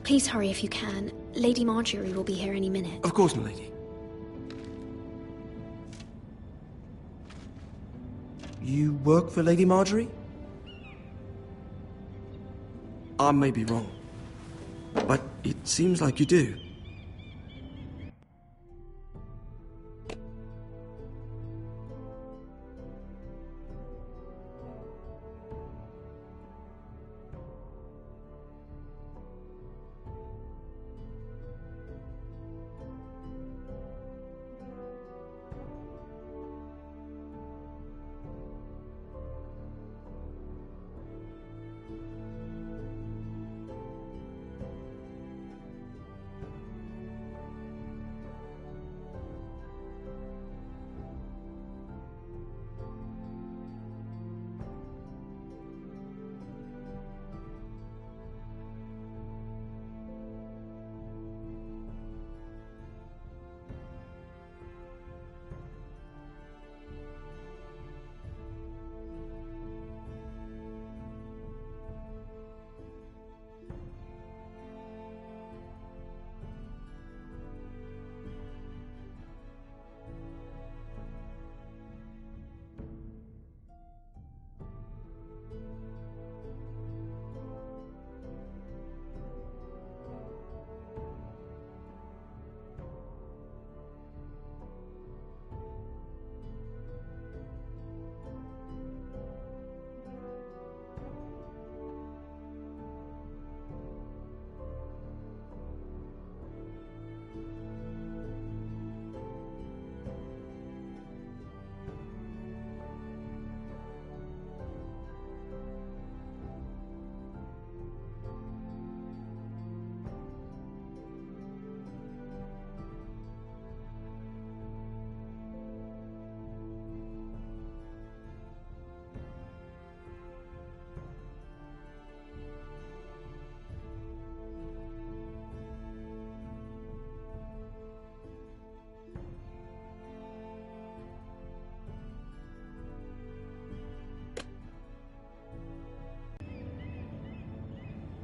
Please hurry if you can. Lady Marjorie will be here any minute. Of course, milady. You work for Lady Marjorie? I may be wrong, but it seems like you do.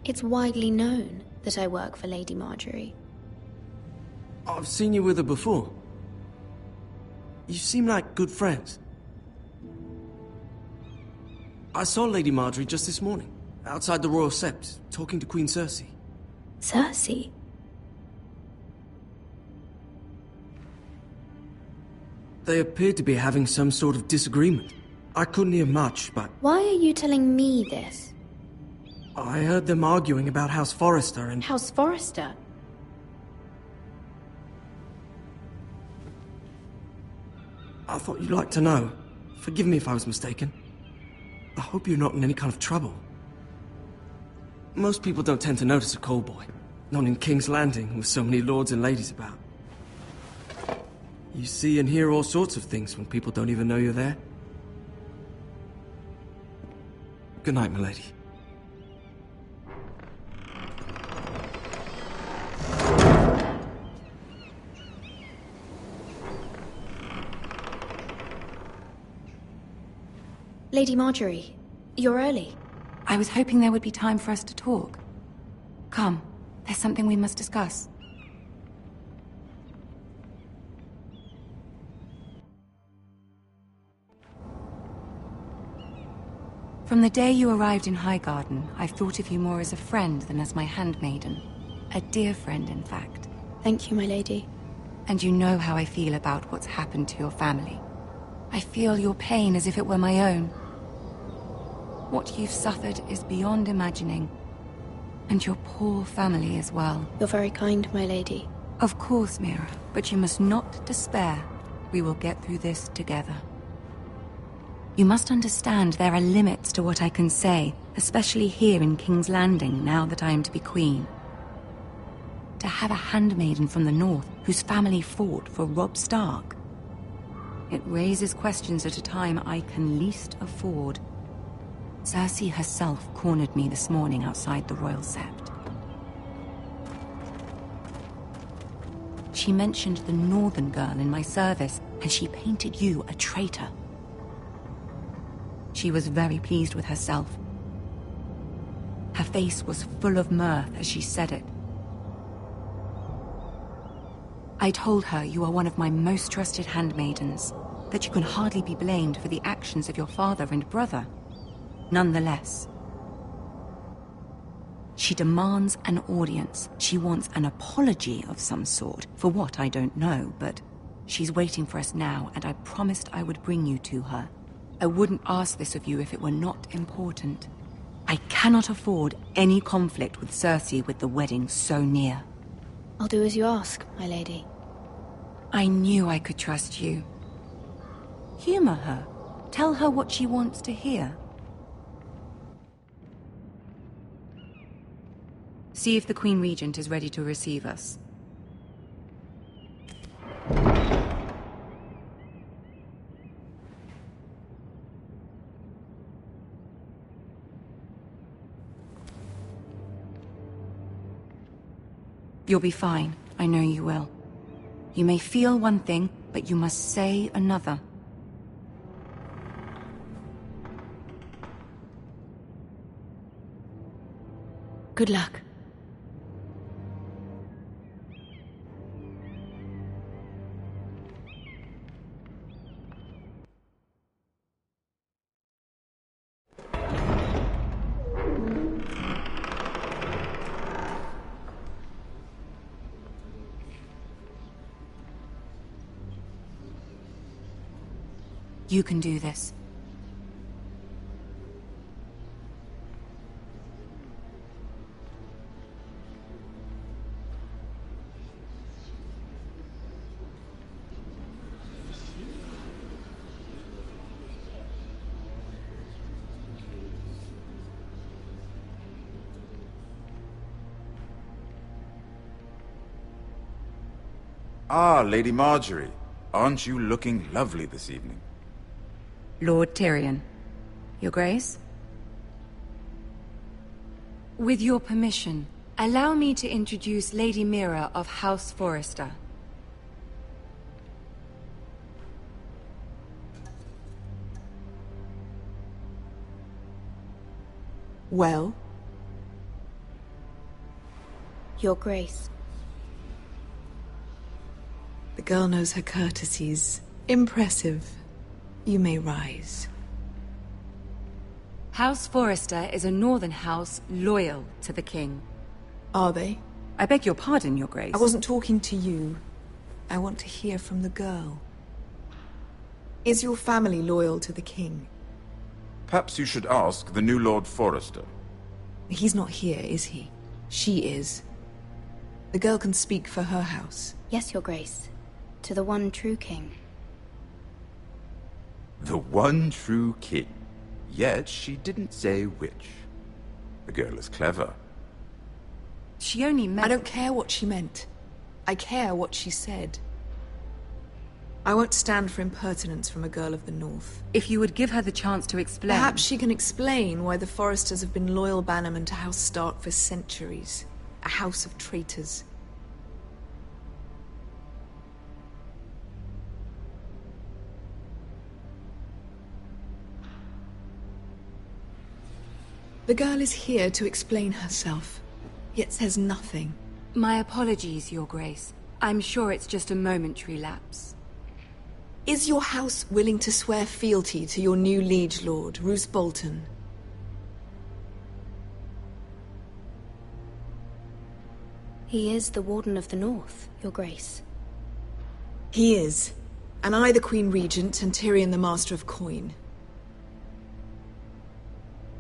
It's widely known that I work for Lady Marjorie. I've seen you with her before. You seem like good friends. I saw Lady Marjorie just this morning, outside the Royal Sept, talking to Queen Cersei. Cersei? They appeared to be having some sort of disagreement. I couldn't hear much, but Why are you telling me this? I heard them arguing about House Forrester and... House Forrester? I thought you'd like to know. Forgive me if I was mistaken. I hope you're not in any kind of trouble. Most people don't tend to notice a call boy. Not in King's Landing, with so many lords and ladies about. You see and hear all sorts of things when people don't even know you're there. Good night, milady. Lady Marjorie, you're early. I was hoping there would be time for us to talk. Come, there's something we must discuss. From the day you arrived in Highgarden, I've thought of you more as a friend than as my handmaiden. A dear friend, in fact. Thank you, my lady. And you know how I feel about what's happened to your family. I feel your pain as if it were my own. What you've suffered is beyond imagining. And your poor family as well. You're very kind, my lady. Of course, Mira, but you must not despair. We will get through this together. You must understand there are limits to what I can say, especially here in King's Landing, now that I am to be queen. To have a handmaiden from the north whose family fought for Robb Stark. It raises questions at a time I can least afford. Cersei herself cornered me this morning outside the Royal Sept. She mentioned the northern girl in my service, and she painted you a traitor. She was very pleased with herself. Her face was full of mirth as she said it. I told her you are one of my most trusted handmaidens, that you can hardly be blamed for the actions of your father and brother. Nonetheless, she demands an audience. She wants an apology of some sort, for what I don't know, but she's waiting for us now, and I promised I would bring you to her. I wouldn't ask this of you if it were not important. I cannot afford any conflict with Cersei with the wedding so near. I'll do as you ask, my lady. I knew I could trust you. Humor her. Tell her what she wants to hear. See if the Queen Regent is ready to receive us. You'll be fine. I know you will. You may feel one thing, but you must say another. Good luck. You can do this. Ah, Lady Marjorie. Aren't you looking lovely this evening? Lord Tyrion. Your Grace? With your permission, allow me to introduce Lady Mira of House Forrester. Well? Your Grace. The girl knows her courtesies. Impressive. You may rise. House Forrester is a northern house loyal to the king. Are they? I beg your pardon, Your Grace. I wasn't talking to you. I want to hear from the girl. Is your family loyal to the king? Perhaps you should ask the new Lord Forrester. He's not here, is he? She is. The girl can speak for her house. Yes, Your Grace. To the one true king. The one true king. Yet she didn't say which. The girl is clever. She only meant... I don't care what she meant. I care what she said. I won't stand for impertinence from a girl of the North. If you would give her the chance to explain... Perhaps she can explain why the Forresters have been loyal bannermen to House Stark for centuries. A house of traitors. The girl is here to explain herself, yet says nothing. My apologies, Your Grace. I'm sure it's just a momentary lapse. Is your house willing to swear fealty to your new liege lord, Roose Bolton? He is the Warden of the North, Your Grace. He is. And I the Queen Regent, and Tyrion the Master of Coin.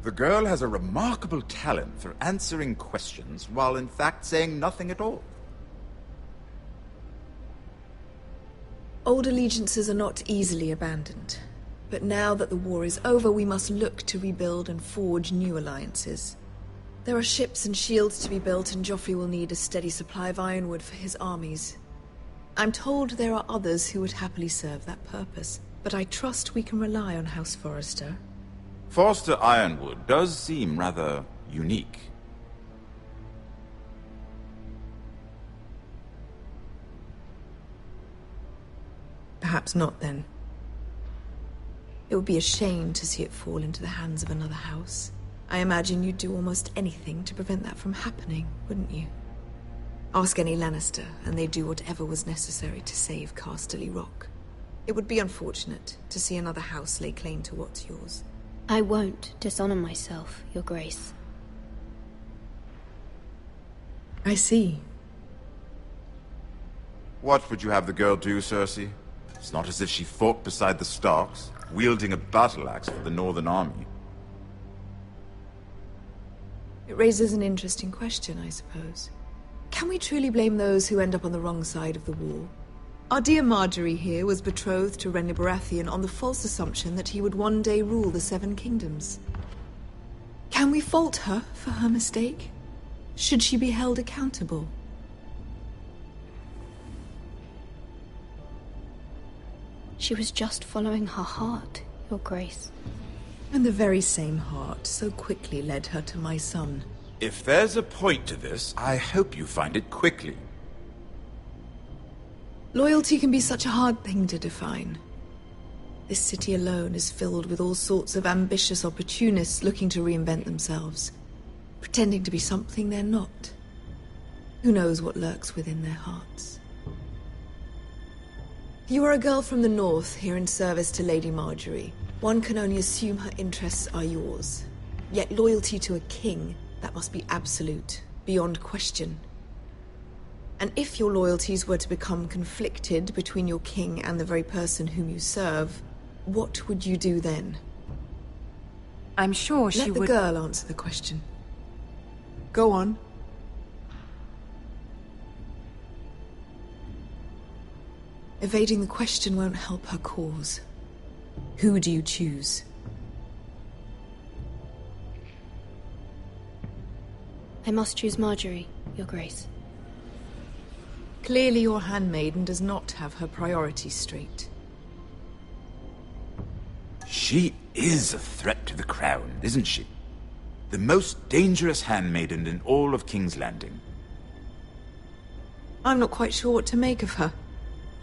The girl has a remarkable talent for answering questions while in fact saying nothing at all. Old allegiances are not easily abandoned. But now that the war is over, we must look to rebuild and forge new alliances. There are ships and shields to be built, and Joffrey will need a steady supply of ironwood for his armies. I'm told there are others who would happily serve that purpose, but I trust we can rely on House Forrester. Forster Ironwood does seem rather unique. Perhaps not, then. It would be a shame to see it fall into the hands of another house. I imagine you'd do almost anything to prevent that from happening, wouldn't you? Ask any Lannister, and they'd do whatever was necessary to save Casterly Rock. It would be unfortunate to see another house lay claim to what's yours. I won't dishonor myself, Your Grace. I see. What would you have the girl do, Cersei? It's not as if she fought beside the Starks, wielding a battle axe for the Northern Army. It raises an interesting question, I suppose. Can we truly blame those who end up on the wrong side of the war? Our dear Marjorie here was betrothed to Renly Baratheon on the false assumption that he would one day rule the Seven Kingdoms. Can we fault her for her mistake? Should she be held accountable? She was just following her heart, Your Grace. And the very same heart so quickly led her to my son. If there's a point to this, I hope you find it quickly. Loyalty can be such a hard thing to define. This city alone is filled with all sorts of ambitious opportunists looking to reinvent themselves, pretending to be something they're not. Who knows what lurks within their hearts? You are a girl from the north, here in service to Lady Marjorie. One can only assume her interests are yours. Yet loyalty to a king, that must be absolute, beyond question. And if your loyalties were to become conflicted between your king and the very person whom you serve, what would you do then? I'm sure she would... Let the girl answer the question. Go on. Evading the question won't help her cause. Who do you choose? I must choose Marjorie, Your Grace. Clearly your handmaiden does not have her priorities straight. She is a threat to the crown, isn't she? The most dangerous handmaiden in all of King's Landing. I'm not quite sure what to make of her.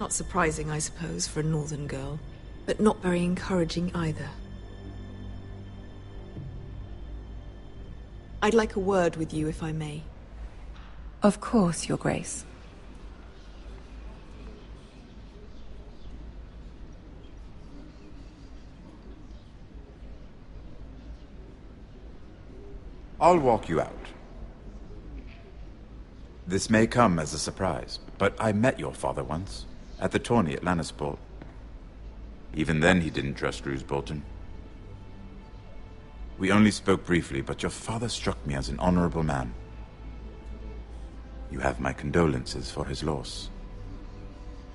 Not surprising, I suppose, for a northern girl, but not very encouraging either. I'd like a word with you, if I may. Of course, Your Grace. I'll walk you out. This may come as a surprise, but I met your father once, at the tourney at Lannisport. Even then he didn't trust Roose Bolton. We only spoke briefly, but your father struck me as an honorable man. You have my condolences for his loss.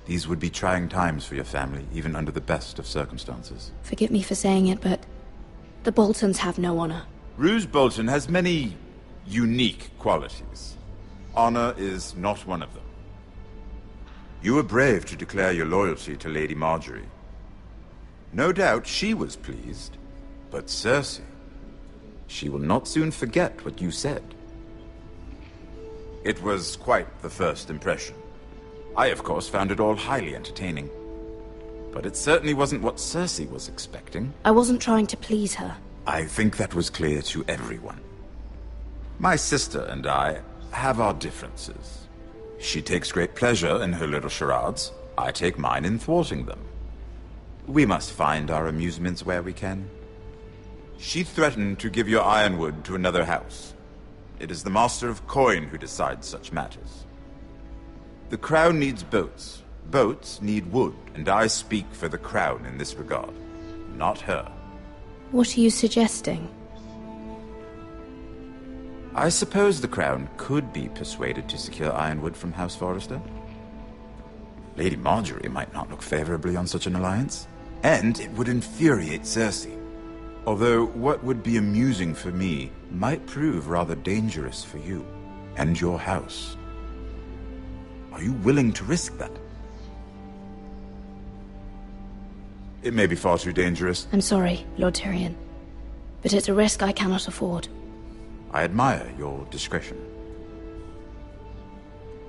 These would be trying times for your family, even under the best of circumstances. Forgive me for saying it, but the Boltons have no honor. Roose Bolton has many unique qualities. Honor is not one of them. You were brave to declare your loyalty to Lady Marjorie. No doubt she was pleased, but Cersei, she will not soon forget what you said. It was quite the first impression. I, of course, found it all highly entertaining. But it certainly wasn't what Cersei was expecting. I wasn't trying to please her. I think that was clear to everyone. My sister and I have our differences. She takes great pleasure in her little charades. I take mine in thwarting them. We must find our amusements where we can. She threatened to give your ironwood to another house. It is the Master of Coin who decides such matters. The Crown needs boats. Boats need wood, and I speak for the Crown in this regard, not her. What are you suggesting? I suppose the Crown could be persuaded to secure ironwood from House Forrester. Lady Marjorie might not look favorably on such an alliance, and it would infuriate Cersei. Although what would be amusing for me might prove rather dangerous for you and your house. Are you willing to risk that? It may be far too dangerous. I'm sorry, Lord Tyrion, but it's a risk I cannot afford. I admire your discretion.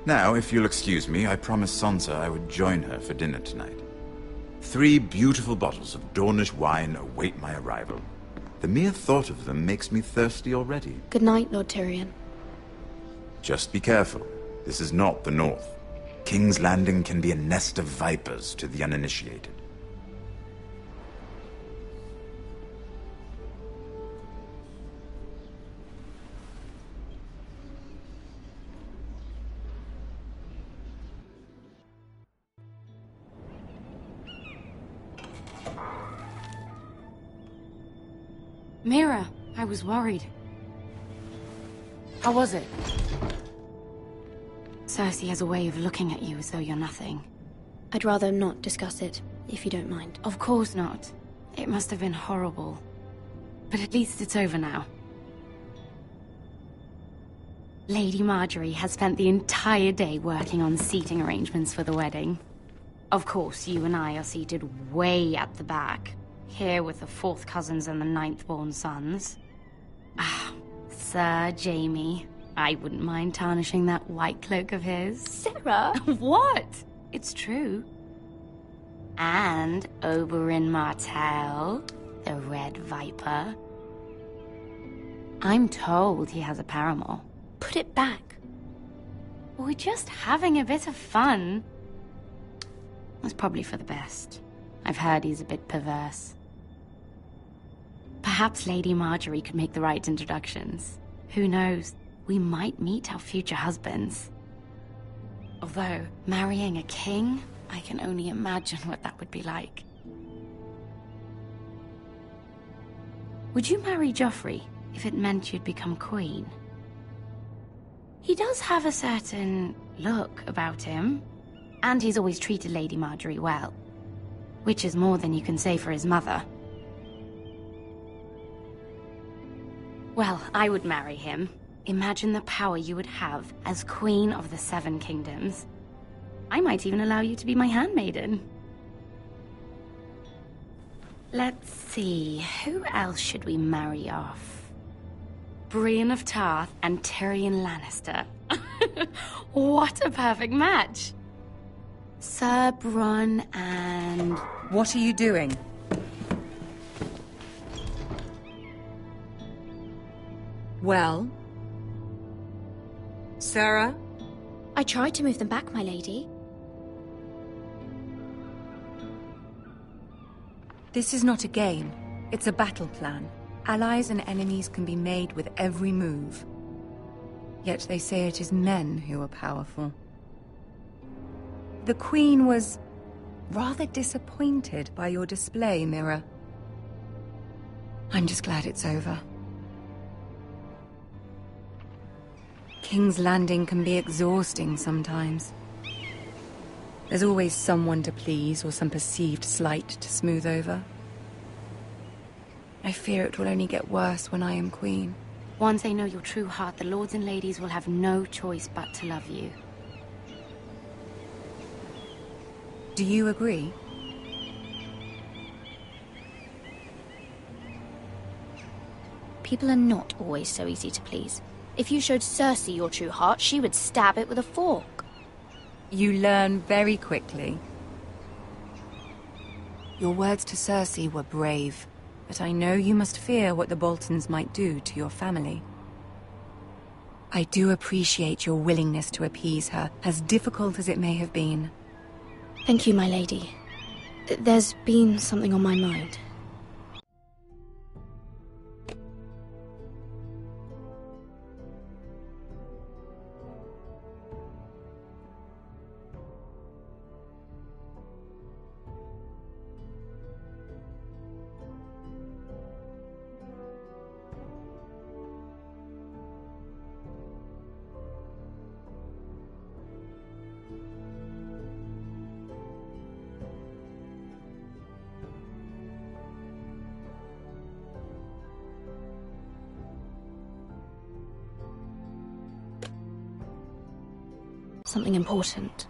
Now, if you'll excuse me, I promised Sansa I would join her for dinner tonight. 3 beautiful bottles of Dornish wine await my arrival. The mere thought of them makes me thirsty already. Good night, Lord Tyrion. Just be careful. This is not the North. King's Landing can be a nest of vipers to the uninitiated. Mira, I was worried. How was it? Cersei has a way of looking at you as though you're nothing. I'd rather not discuss it, if you don't mind. Of course not. It must have been horrible. But at least it's over now. Lady Marjorie has spent the entire day working on seating arrangements for the wedding. Of course, you and I are seated way at the back. Here with the 4th cousins and the 9th-born sons. Ah, Sir Jaime. I wouldn't mind tarnishing that white cloak of his. Sarah! What? It's true. And Oberyn Martell, the Red Viper. I'm told he has a paramour. Put it back. We're just having a bit of fun. That's probably for the best. I've heard he's a bit perverse. Perhaps Lady Marjorie could make the right introductions. Who knows? We might meet our future husbands. Although, marrying a king, I can only imagine what that would be like. Would you marry Joffrey if it meant you'd become queen? He does have a certain look about him, and he's always treated Lady Marjorie well, which is more than you can say for his mother. Well, I would marry him. Imagine the power you would have as Queen of the 7 Kingdoms. I might even allow you to be my handmaiden. Let's see, who else should we marry off? Brienne of Tarth and Tyrion Lannister. What a perfect match! Sir Bronn and... What are you doing? Well? Sarah? I tried to move them back, my lady. This is not a game. It's a battle plan. Allies and enemies can be made with every move. Yet they say it is men who are powerful. The Queen was rather disappointed by your display, Mira. I'm just glad it's over. King's Landing can be exhausting sometimes. There's always someone to please or some perceived slight to smooth over. I fear it will only get worse when I am queen. Once they know your true heart, the lords and ladies will have no choice but to love you. Do you agree? People are not always so easy to please. If you showed Cersei your true heart, she would stab it with a fork. You learn very quickly. Your words to Cersei were brave, but I know you must fear what the Boltons might do to your family. I do appreciate your willingness to appease her, as difficult as it may have been. Thank you, my lady. There's been something on my mind. Something important.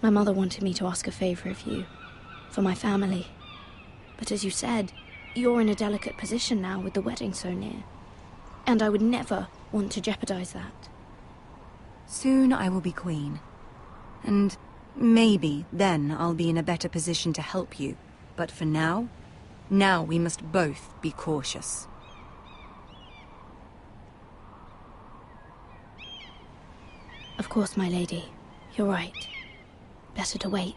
My mother wanted me to ask a favor of you, for my family. But as you said, you're in a delicate position now with the wedding so near. And I would never want to jeopardize that. Soon I will be queen. And maybe then I'll be in a better position to help you. But for now we must both be cautious. Of course, my lady. You're right. Better to wait.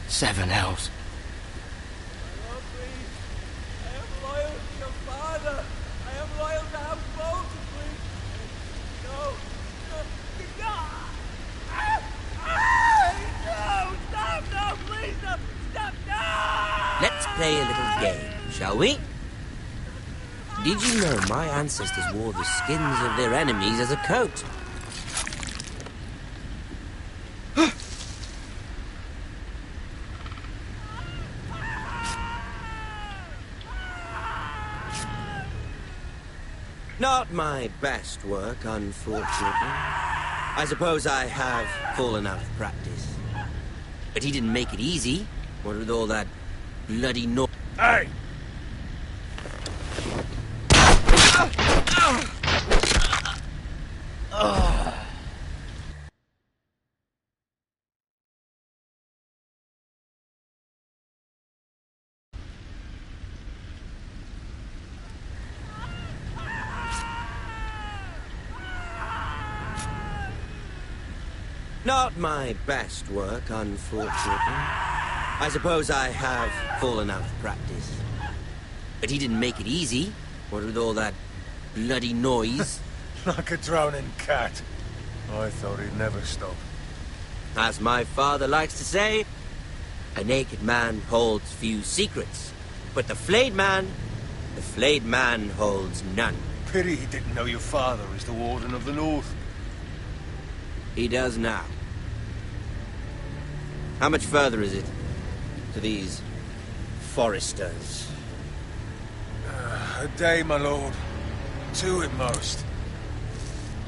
Seven hells. Let's play a little game, shall we? Did you know my ancestors wore the skins of their enemies as a coat? Not my best work, unfortunately. I suppose I have fallen out of practice. But he didn't make it easy, what with all that bloody noise. Hey! Not my best work, unfortunately. I suppose I have fallen out of practice. But he didn't make it easy, what with all that bloody noise. Like a drowning cat. I thought he'd never stop. As my father likes to say, a naked man holds few secrets. But the flayed man holds none. Pity he didn't know your father is the Warden of the North. He does now. How much further is it to these Forresters? A day, my lord. 2 at most.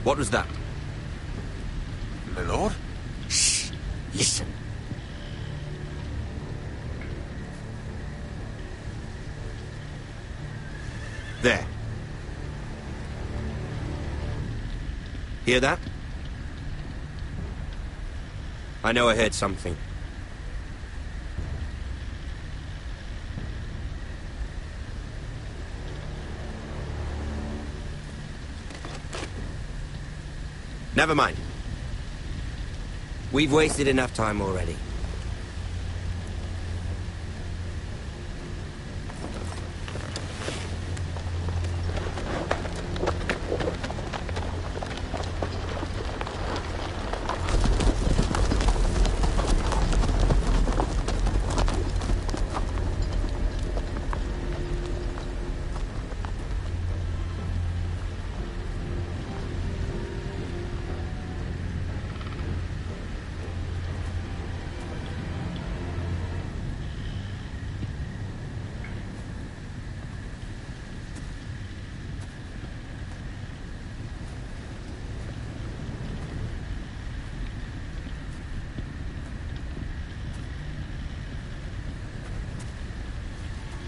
What was that? My lord? Shh! Listen. There. Hear that? I know I heard something. Never mind. We've wasted enough time already.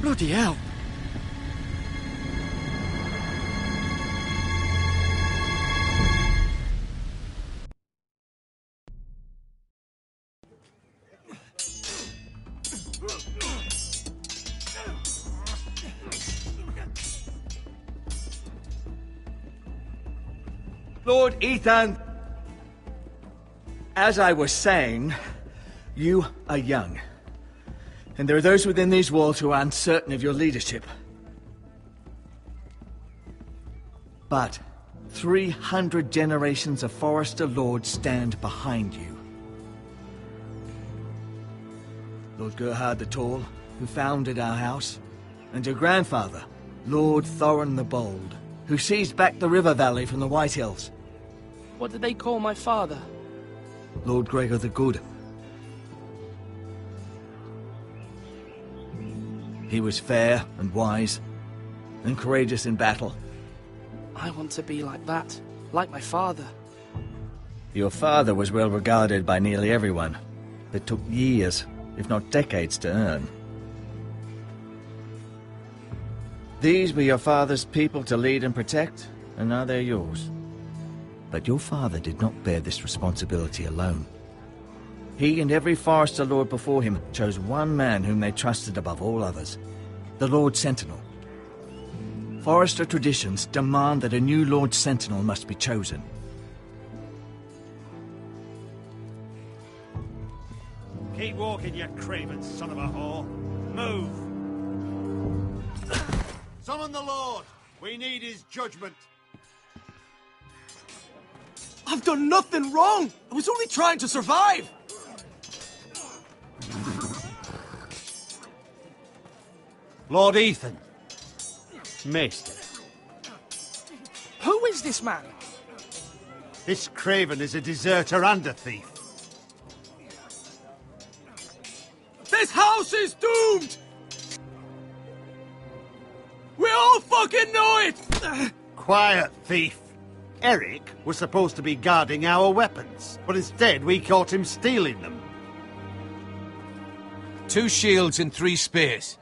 Bloody hell. Lord Ethan, as I was saying, you are young. And there are those within these walls who are uncertain of your leadership. But 300 generations of Forrester lords stand behind you. Lord Gerhard the Tall, who founded our house, and your grandfather, Lord Thorin the Bold, who seized back the river valley from the White Hills. What did they call my father? Lord Gregor the Good. He was fair and wise, and courageous in battle. I want to be like that, like my father. Your father was well regarded by nearly everyone. It took years, if not decades, to earn. These were your father's people to lead and protect, and now they're yours. But your father did not bear this responsibility alone. He and every Forester Lord before him chose one man whom they trusted above all others, the Lord Sentinel. Forester traditions demand that a new Lord Sentinel must be chosen. Keep walking, you craven son of a whore. Move! Summon the Lord! We need his judgment. I've done nothing wrong! I was only trying to survive! Lord Ethan. Maester. Who is this man? This craven is a deserter and a thief. This house is doomed! We all fucking know it! Quiet, thief. Eric was supposed to be guarding our weapons, but instead we caught him stealing them. 2 shields and 3 spears.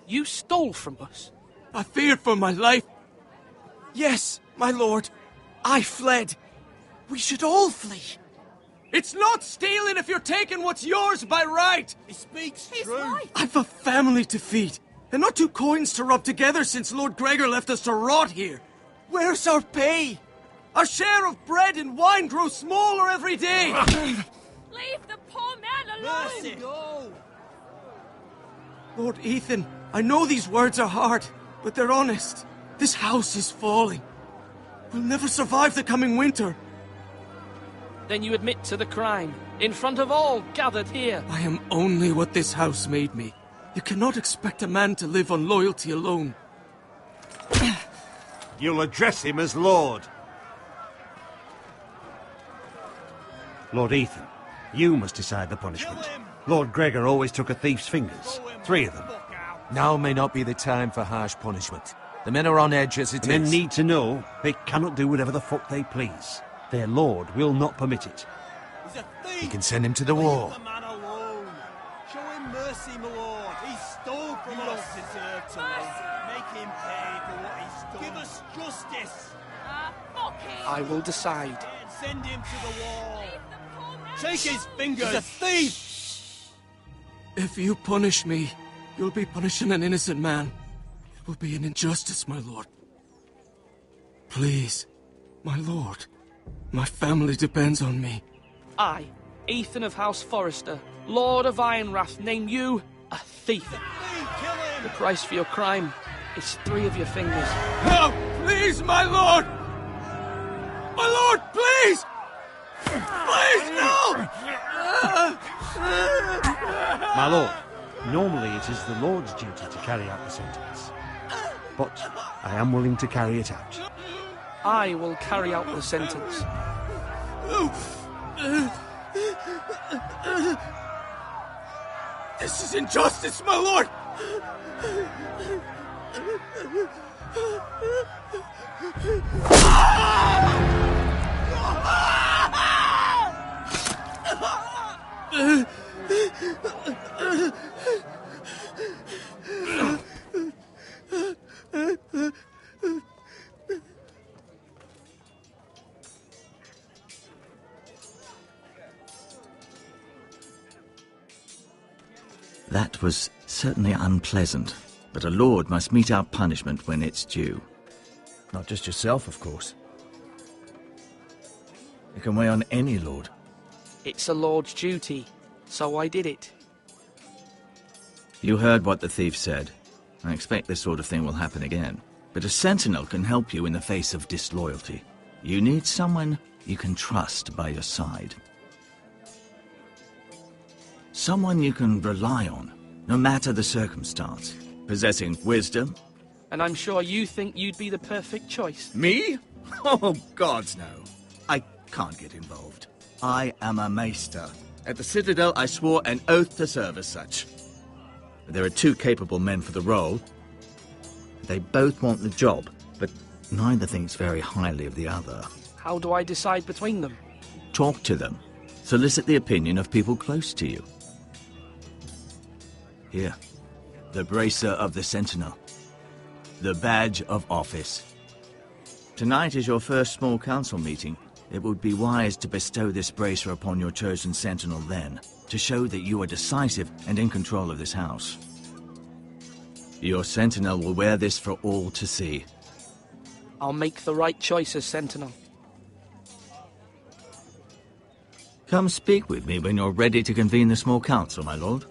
You stole from us. I feared for my life. Yes, my lord. I fled. We should all flee. It's not stealing if you're taking what's yours by right. He speaks true. I've a family to feed, and not 2 coins to rub together since Lord Gregor left us to rot here. Where's our pay? Our share of bread and wine grows smaller every day. Leave the poor man alone! Mercy. No. Lord Ethan, I know these words are hard, but they're honest. This house is falling. We'll never survive the coming winter. Then you admit to the crime, in front of all gathered here. I am only what this house made me. You cannot expect a man to live on loyalty alone. You'll address him as Lord. Lord Ethan, you must decide the punishment. Lord Gregor always took a thief's fingers. 3 of them. Now may not be the time for harsh punishment. The men are on edge as it is. Men need to know they cannot do whatever the fuck they please. Their lord will not permit it. He's a thief! You can send him to the wall. Leave the man alone. Show him mercy, my lord. He stole from us. Don't deserve to live. Make him pay for what he's done. Give us justice. Fuck him! I will decide. Send him to the wall. Take his fingers. He's a thief! If you punish me, you'll be punishing an innocent man. It will be an injustice, my lord. Please, my lord. My family depends on me. I, Ethan of House Forester, Lord of Ironrath, name you a thief. The price for your crime is 3 of your fingers. No! Please, my lord! My lord, please! Please, no! My lord, normally it is the Lord's duty to carry out the sentence. But I am willing to carry it out. I will carry out the sentence. This is injustice, my lord! That was certainly unpleasant, but a lord must mete out punishment when it's due. Not just yourself, of course. It can weigh on any lord. It's a lord's duty, so I did it. You heard what the thief said. I expect this sort of thing will happen again. But a sentinel can help you in the face of disloyalty. You need someone you can trust by your side. Someone you can rely on, no matter the circumstance. Possessing wisdom, And I'm sure you think you'd be the perfect choice. Me? Oh, gods no. I can't get involved. I am a maester. At the Citadel, I swore an oath to serve as such. There are 2 capable men for the role. They both want the job, but neither thinks very highly of the other. How do I decide between them? Talk to them. Solicit the opinion of people close to you. Here, the Bracer of the Sentinel. The badge of office. Tonight is your first small council meeting. It would be wise to bestow this bracer upon your chosen sentinel then, to show that you are decisive and in control of this house. Your sentinel will wear this for all to see. I'll make the right choice as sentinel. Come speak with me when you're ready to convene the small council, my lord.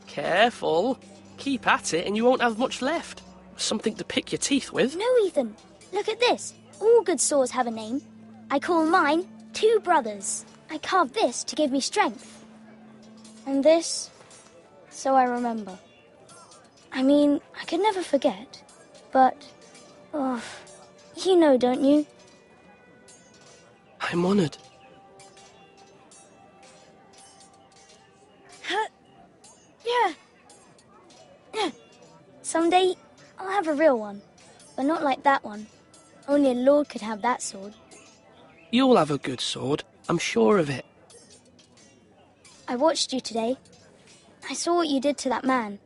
Careful. Keep at it and you won't have much left. Something to pick your teeth with. No, Ethan. Look at this. All good swords have a name. I call mine 2 brothers. I carved this to give me strength. And this, so I remember. I mean, I could never forget. But, oh, you know, don't you? I'm honoured. Yeah. Someday, I'll have a real one. But not like that one. Only a lord could have that sword. You'll have a good sword. I'm sure of it. I watched you today. I saw what you did to that man.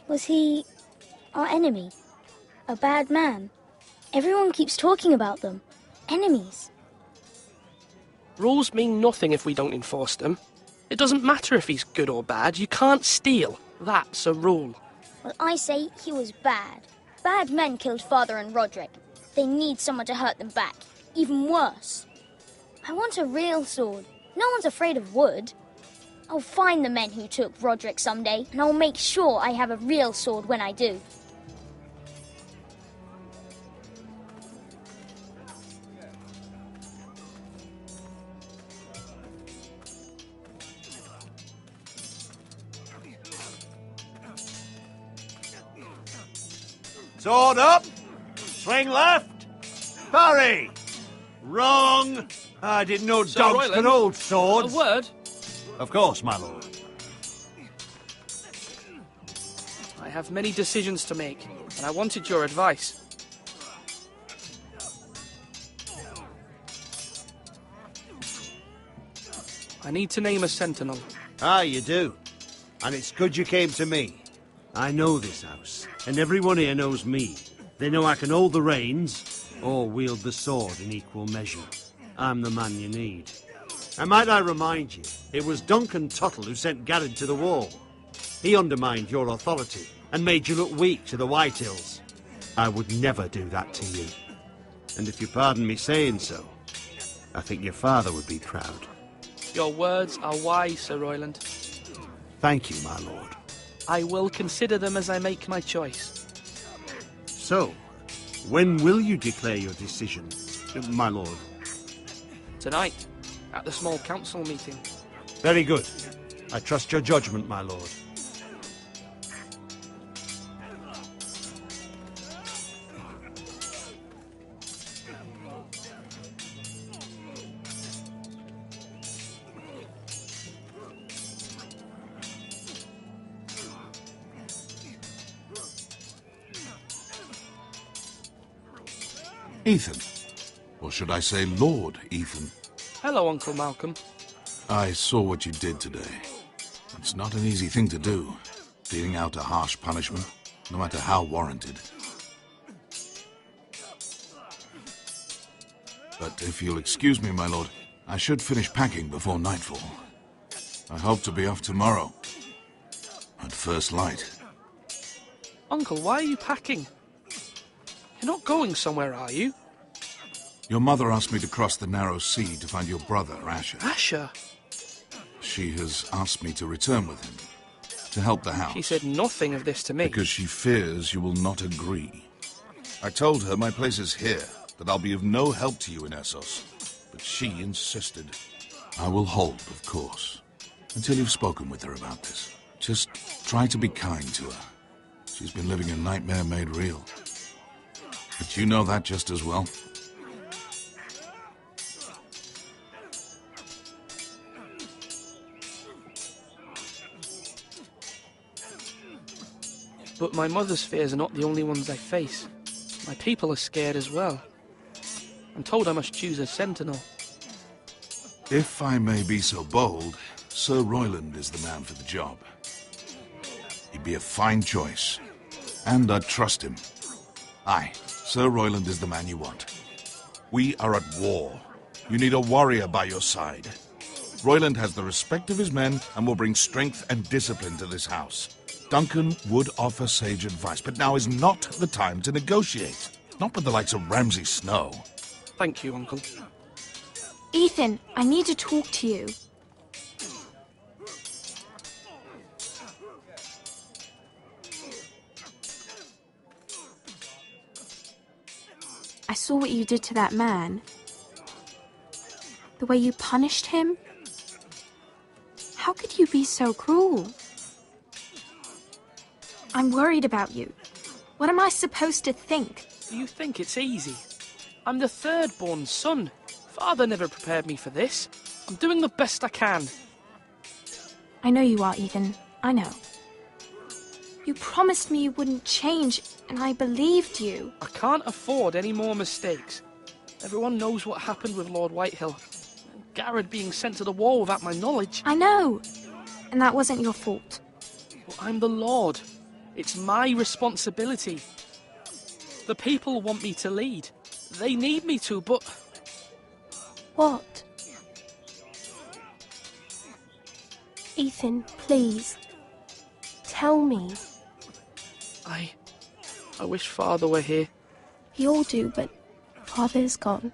Was he our enemy? A bad man? Everyone keeps talking about them. Enemies. Rules mean nothing if we don't enforce them. It doesn't matter if he's good or bad. You can't steal. That's a rule. Well, I say he was bad. Bad men killed Father and Roderick. They need someone to hurt them back. Even worse. I want a real sword. No one's afraid of wood. I'll find the men who took Roderick someday, and I'll make sure I have a real sword when I do. Sword up! Swing left! Parry! Wrong! I didn't know Sir dogs Royland, could hold swords. A word? Of course, my lord. I have many decisions to make, and I wanted your advice. I need to name a sentinel. Ah, you do. And it's good you came to me. I know this house, and everyone here knows me. They know I can hold the reins, or wield the sword in equal measure. I'm the man you need. And might I remind you, it was Duncan Tuttle who sent Garrett to the wall. He undermined your authority, and made you look weak to the Whitehills. I would never do that to you. And if you pardon me saying so, I think your father would be proud. Your words are wise, Sir Royland. Thank you, my lord. I will consider them as I make my choice. So, when will you declare your decision, my lord? Tonight, at the small council meeting. Very good. I trust your judgment, my lord. Ethan. Or should I say Lord Ethan? Hello, Uncle Malcolm. I saw what you did today. It's not an easy thing to do, dealing out a harsh punishment, no matter how warranted. But if you'll excuse me, my lord, I should finish packing before nightfall. I hope to be off tomorrow. At first light. Uncle, why are you packing? You're not going somewhere, are you? Your mother asked me to cross the narrow sea to find your brother, Asher. Asher? She has asked me to return with him, to help the house. She said nothing of this to me. Because she fears you will not agree. I told her my place is here, that I'll be of no help to you in Essos. But she insisted. I will hold, of course, until you've spoken with her about this. Just try to be kind to her. She's been living a nightmare made real. But you know that just as well. But my mother's fears are not the only ones I face. My people are scared as well. I'm told I must choose a sentinel. If I may be so bold, Sir Royland is the man for the job. He'd be a fine choice, and I'd trust him. Aye, Sir Royland is the man you want. We are at war. You need a warrior by your side. Royland has the respect of his men and will bring strength and discipline to this house. Duncan would offer sage advice, but now is not the time to negotiate. Not with the likes of Ramsay Snow. Thank you, Uncle. Ethan, I need to talk to you. I saw what you did to that man. The way you punished him. How could you be so cruel? I'm worried about you. What am I supposed to think? Do you think it's easy? I'm the third-born son. Father never prepared me for this. I'm doing the best I can. I know you are, Ethan. I know. You promised me you wouldn't change, and I believed you. I can't afford any more mistakes. Everyone knows what happened with Lord Whitehill. Garrett being sent to the war without my knowledge. I know. And that wasn't your fault. Well, I'm the Lord. It's my responsibility. The people want me to lead. They need me to, but... What? Ethan, please. Tell me. I wish Father were here. We all do, but Father is gone.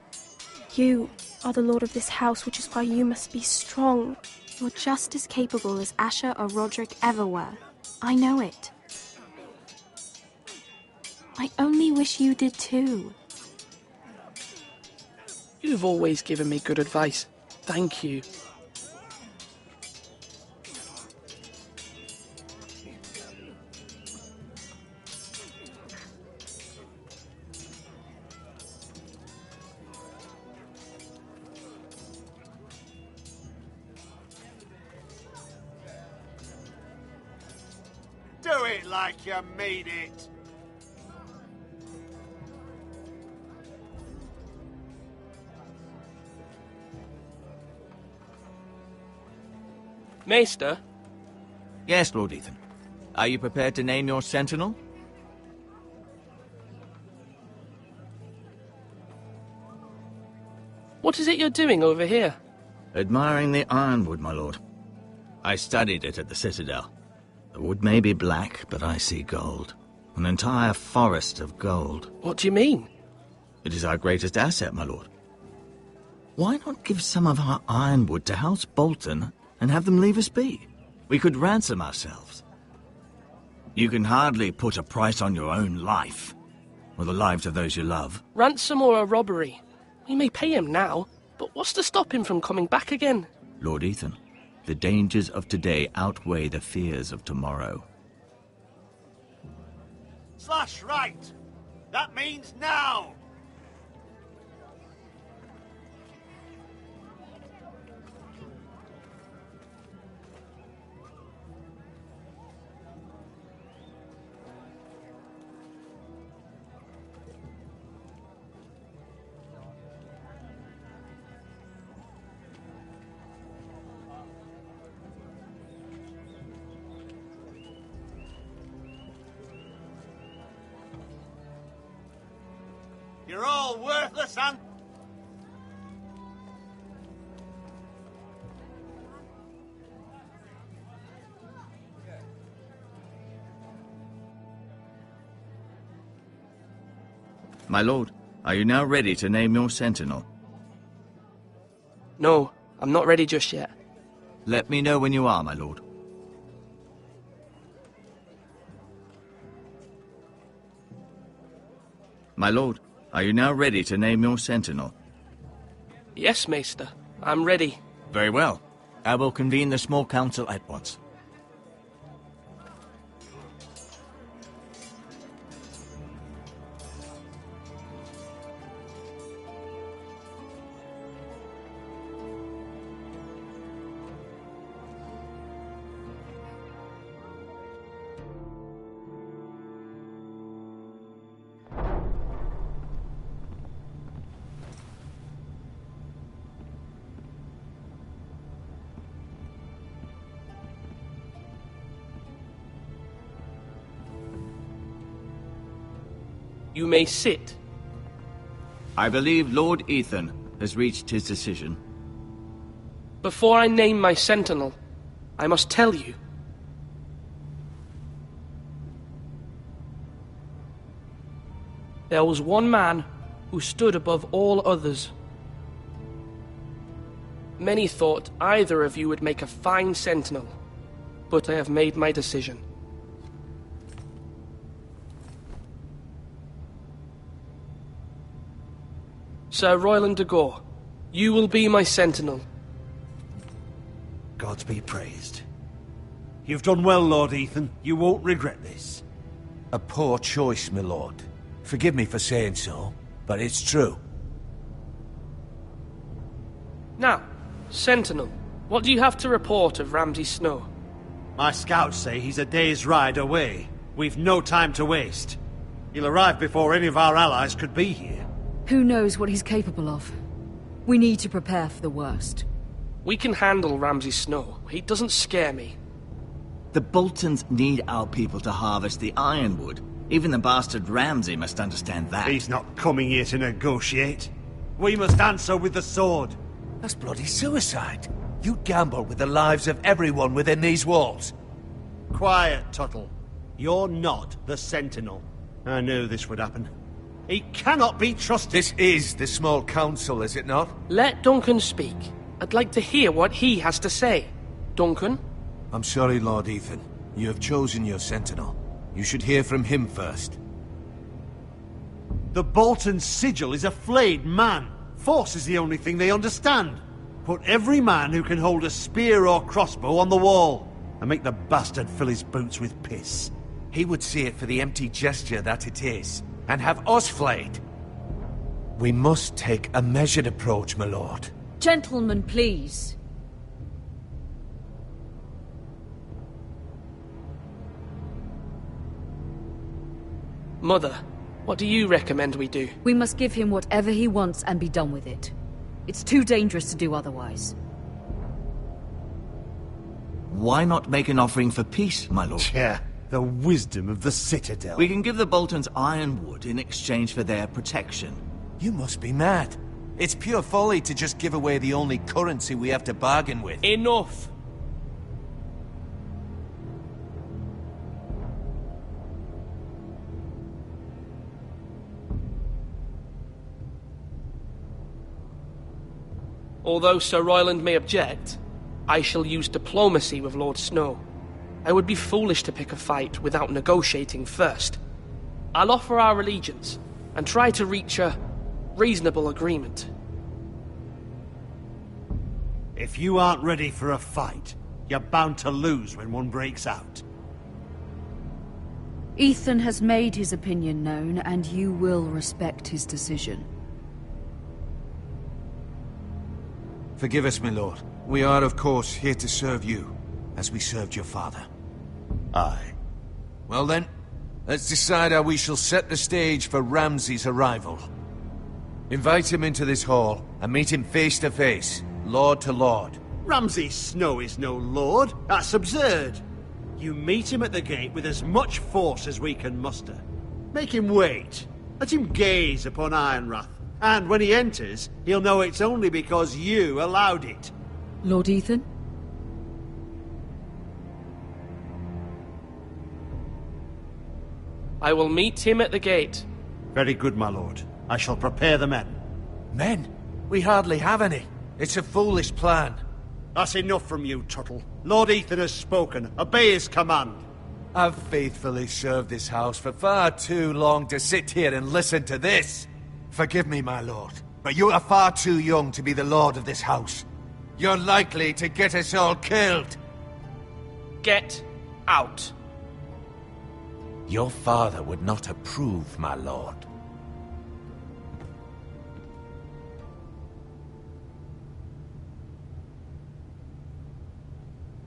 You are the lord of this house, which is why you must be strong. You're just as capable as Asher or Roderick ever were. I know it. I only wish you did too. You've always given me good advice. Thank you. Do it like you mean it. Maester? Yes, Lord Ethan. Are you prepared to name your sentinel? What is it you're doing over here? Admiring the ironwood, my lord. I studied it at the Citadel. The wood may be black, but I see gold. An entire forest of gold. What do you mean? It is our greatest asset, my lord. Why not give some of our ironwood to House Bolton and have them leave us be? We could ransom ourselves. You can hardly put a price on your own life, or the lives of those you love. Ransom or a robbery? We may pay him now, but what's to stop him from coming back again? Lord Ethan, the dangers of today outweigh the fears of tomorrow. Slash right. That means now. You're all worthless and... My lord, are you now ready to name your sentinel? No, I'm not ready just yet. Let me know when you are, my lord. My lord, are you now ready to name your sentinel? Yes, Maester. I'm ready. Very well. I will convene the small council at once. You may sit. I believe Lord Ethan has reached his decision. Before I name my sentinel, I must tell you. There was one man who stood above all others. Many thought either of you would make a fine sentinel, but I have made my decision. Sir Royland de Gore, you will be my sentinel. Gods be praised. You've done well, Lord Ethan. You won't regret this. A poor choice, my lord. Forgive me for saying so, but it's true. Now, Sentinel, what do you have to report of Ramsay Snow? My scouts say he's a day's ride away. We've no time to waste. He'll arrive before any of our allies could be here. Who knows what he's capable of? We need to prepare for the worst. We can handle Ramsay Snow. He doesn't scare me. The Boltons need our people to harvest the ironwood. Even the bastard Ramsay must understand that. He's not coming here to negotiate. We must answer with the sword. That's bloody suicide. You'd gamble with the lives of everyone within these walls. Quiet, Tuttle. You're not the Sentinel. I knew this would happen. He cannot be trusted. This is the small council, is it not? Let Duncan speak. I'd like to hear what he has to say. Duncan? I'm sorry, Lord Ethan. You have chosen your sentinel. You should hear from him first. The Bolton sigil is a flayed man. Force is the only thing they understand. Put every man who can hold a spear or crossbow on the wall, and make the bastard fill his boots with piss. He would see it for the empty gesture that it is, and have us flayed. We must take a measured approach, my lord. Gentlemen, please. Mother, what do you recommend we do? We must give him whatever he wants and be done with it. It's too dangerous to do otherwise. Why not make an offering for peace, my lord? Yeah, the wisdom of the Citadel. We can give the Boltons ironwood in exchange for their protection. You must be mad. It's pure folly to just give away the only currency we have to bargain with. Enough! Although Sir Royland may object, I shall use diplomacy with Lord Snow. I would be foolish to pick a fight without negotiating first. I'll offer our allegiance, and try to reach a reasonable agreement. If you aren't ready for a fight, you're bound to lose when one breaks out. Ethan has made his opinion known, and you will respect his decision. Forgive us, my lord. We are, of course, here to serve you, as we served your father. Aye. Well then, let's decide how we shall set the stage for Ramsay's arrival. Invite him into this hall, and meet him face to face, lord to lord. Ramsay Snow is no lord. That's absurd. You meet him at the gate with as much force as we can muster. Make him wait. Let him gaze upon Ironrath. And when he enters, he'll know it's only because you allowed it. Lord Ethan? I will meet him at the gate. Very good, my lord. I shall prepare the men. Men? We hardly have any. It's a foolish plan. That's enough from you, Tuttle. Lord Ethan has spoken. Obey his command. I've faithfully served this house for far too long to sit here and listen to this. Forgive me, my lord, but you are far too young to be the lord of this house. You're likely to get us all killed. Get out. Your father would not approve, my lord.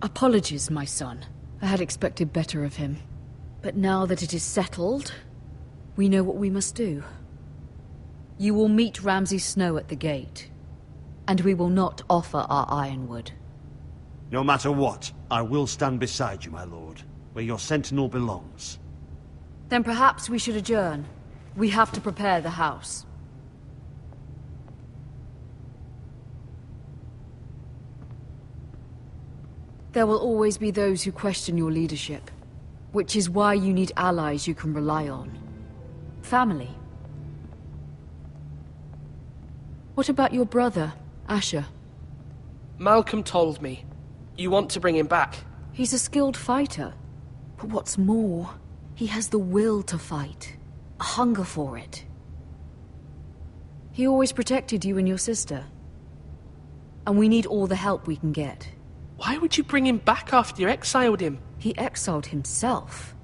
Apologies, my son. I had expected better of him. But now that it is settled, we know what we must do. You will meet Ramsay Snow at the gate, and we will not offer our ironwood. No matter what, I will stand beside you, my lord, where your sentinel belongs. Then perhaps we should adjourn. We have to prepare the house. There will always be those who question your leadership, which is why you need allies you can rely on. Family. What about your brother, Asher? Malcolm told me. You want to bring him back? He's a skilled fighter. But what's more, he has the will to fight. A hunger for it. He always protected you and your sister. And we need all the help we can get. Why would you bring him back after you exiled him? He exiled himself.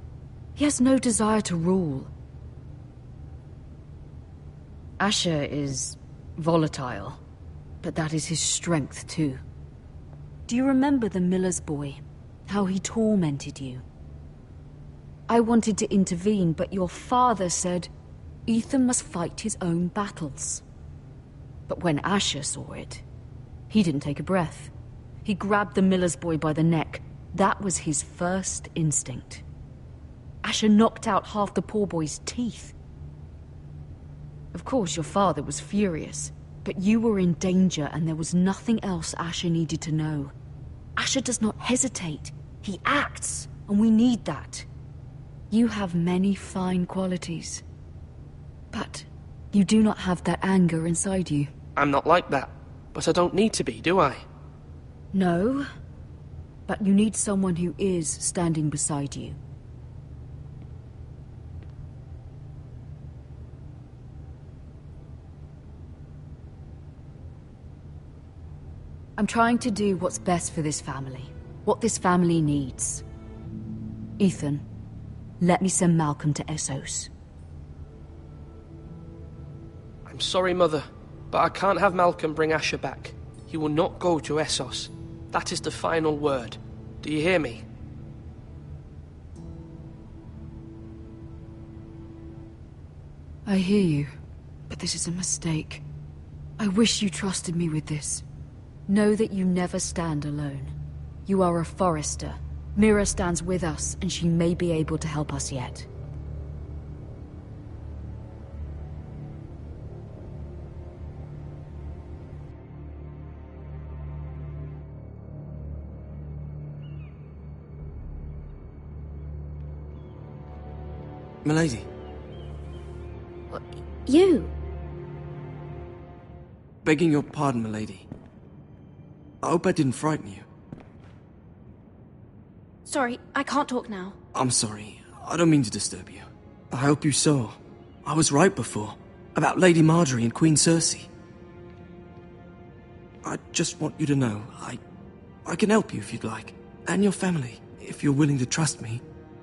He has no desire to rule. Asher is volatile, but that is his strength too. Do you remember the miller's boy? How he tormented you? I wanted to intervene, but your father said Ethan must fight his own battles. But when Asher saw it, he didn't take a breath. He grabbed the miller's boy by the neck. That was his first instinct. Asher knocked out half the poor boy's teeth. Of course, your father was furious, but you were in danger and there was nothing else Asher needed to know. Asher does not hesitate. He acts, and we need that. You have many fine qualities, but you do not have that anger inside you. I'm not like that, but I don't need to be, do I? No, but you need someone who is standing beside you. I'm trying to do what's best for this family, what this family needs. Ethan, let me send Malcolm to Essos. I'm sorry, Mother, but I can't have Malcolm bring Asher back. He will not go to Essos. That is the final word. Do you hear me? I hear you, but this is a mistake. I wish you trusted me with this. Know that you never stand alone. You are a Forrester. Mira stands with us, and she may be able to help us yet. Milady. You? Begging your pardon, milady. I hope I didn't frighten you. Sorry, I can't talk now. I'm sorry. I don't mean to disturb you. I hope you saw. I was right before. About Lady Marjorie and Queen Cersei. I just want you to know, I can help you if you'd like. And your family, if you're willing to trust me.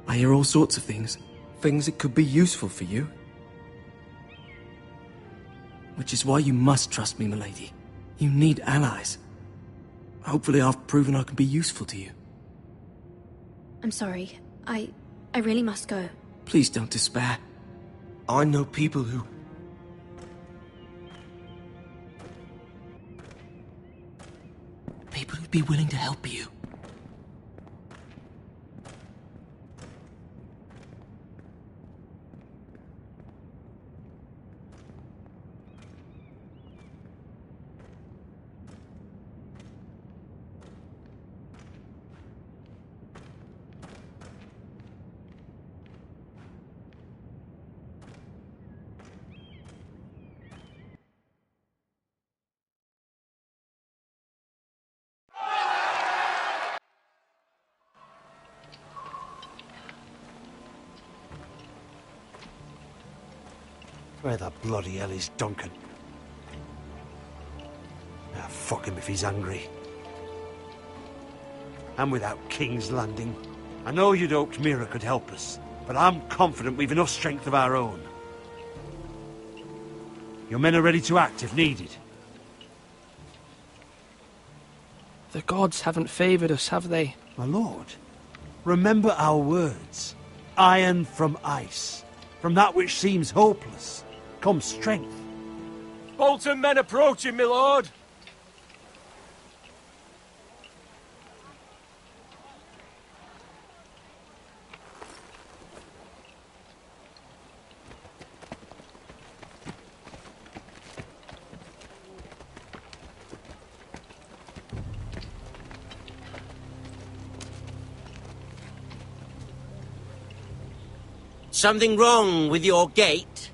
I hear all sorts of things. Things that could be useful for you. Which is why you must trust me, milady. You need allies. Hopefully I've proven I can be useful to you. I'm sorry. I really must go. Please don't despair. I know people who... People who'd be willing to help you. Where the bloody hell is Duncan? Ah, fuck him if he's angry. And without King's Landing, I know you'd hoped Mira could help us, but I'm confident we've enough strength of our own. Your men are ready to act if needed. The gods haven't favoured us, have they? My lord, remember our words. Iron from ice. From that which seems hopeless comes strength. Bolton men approaching, my lord! Something wrong with your gate?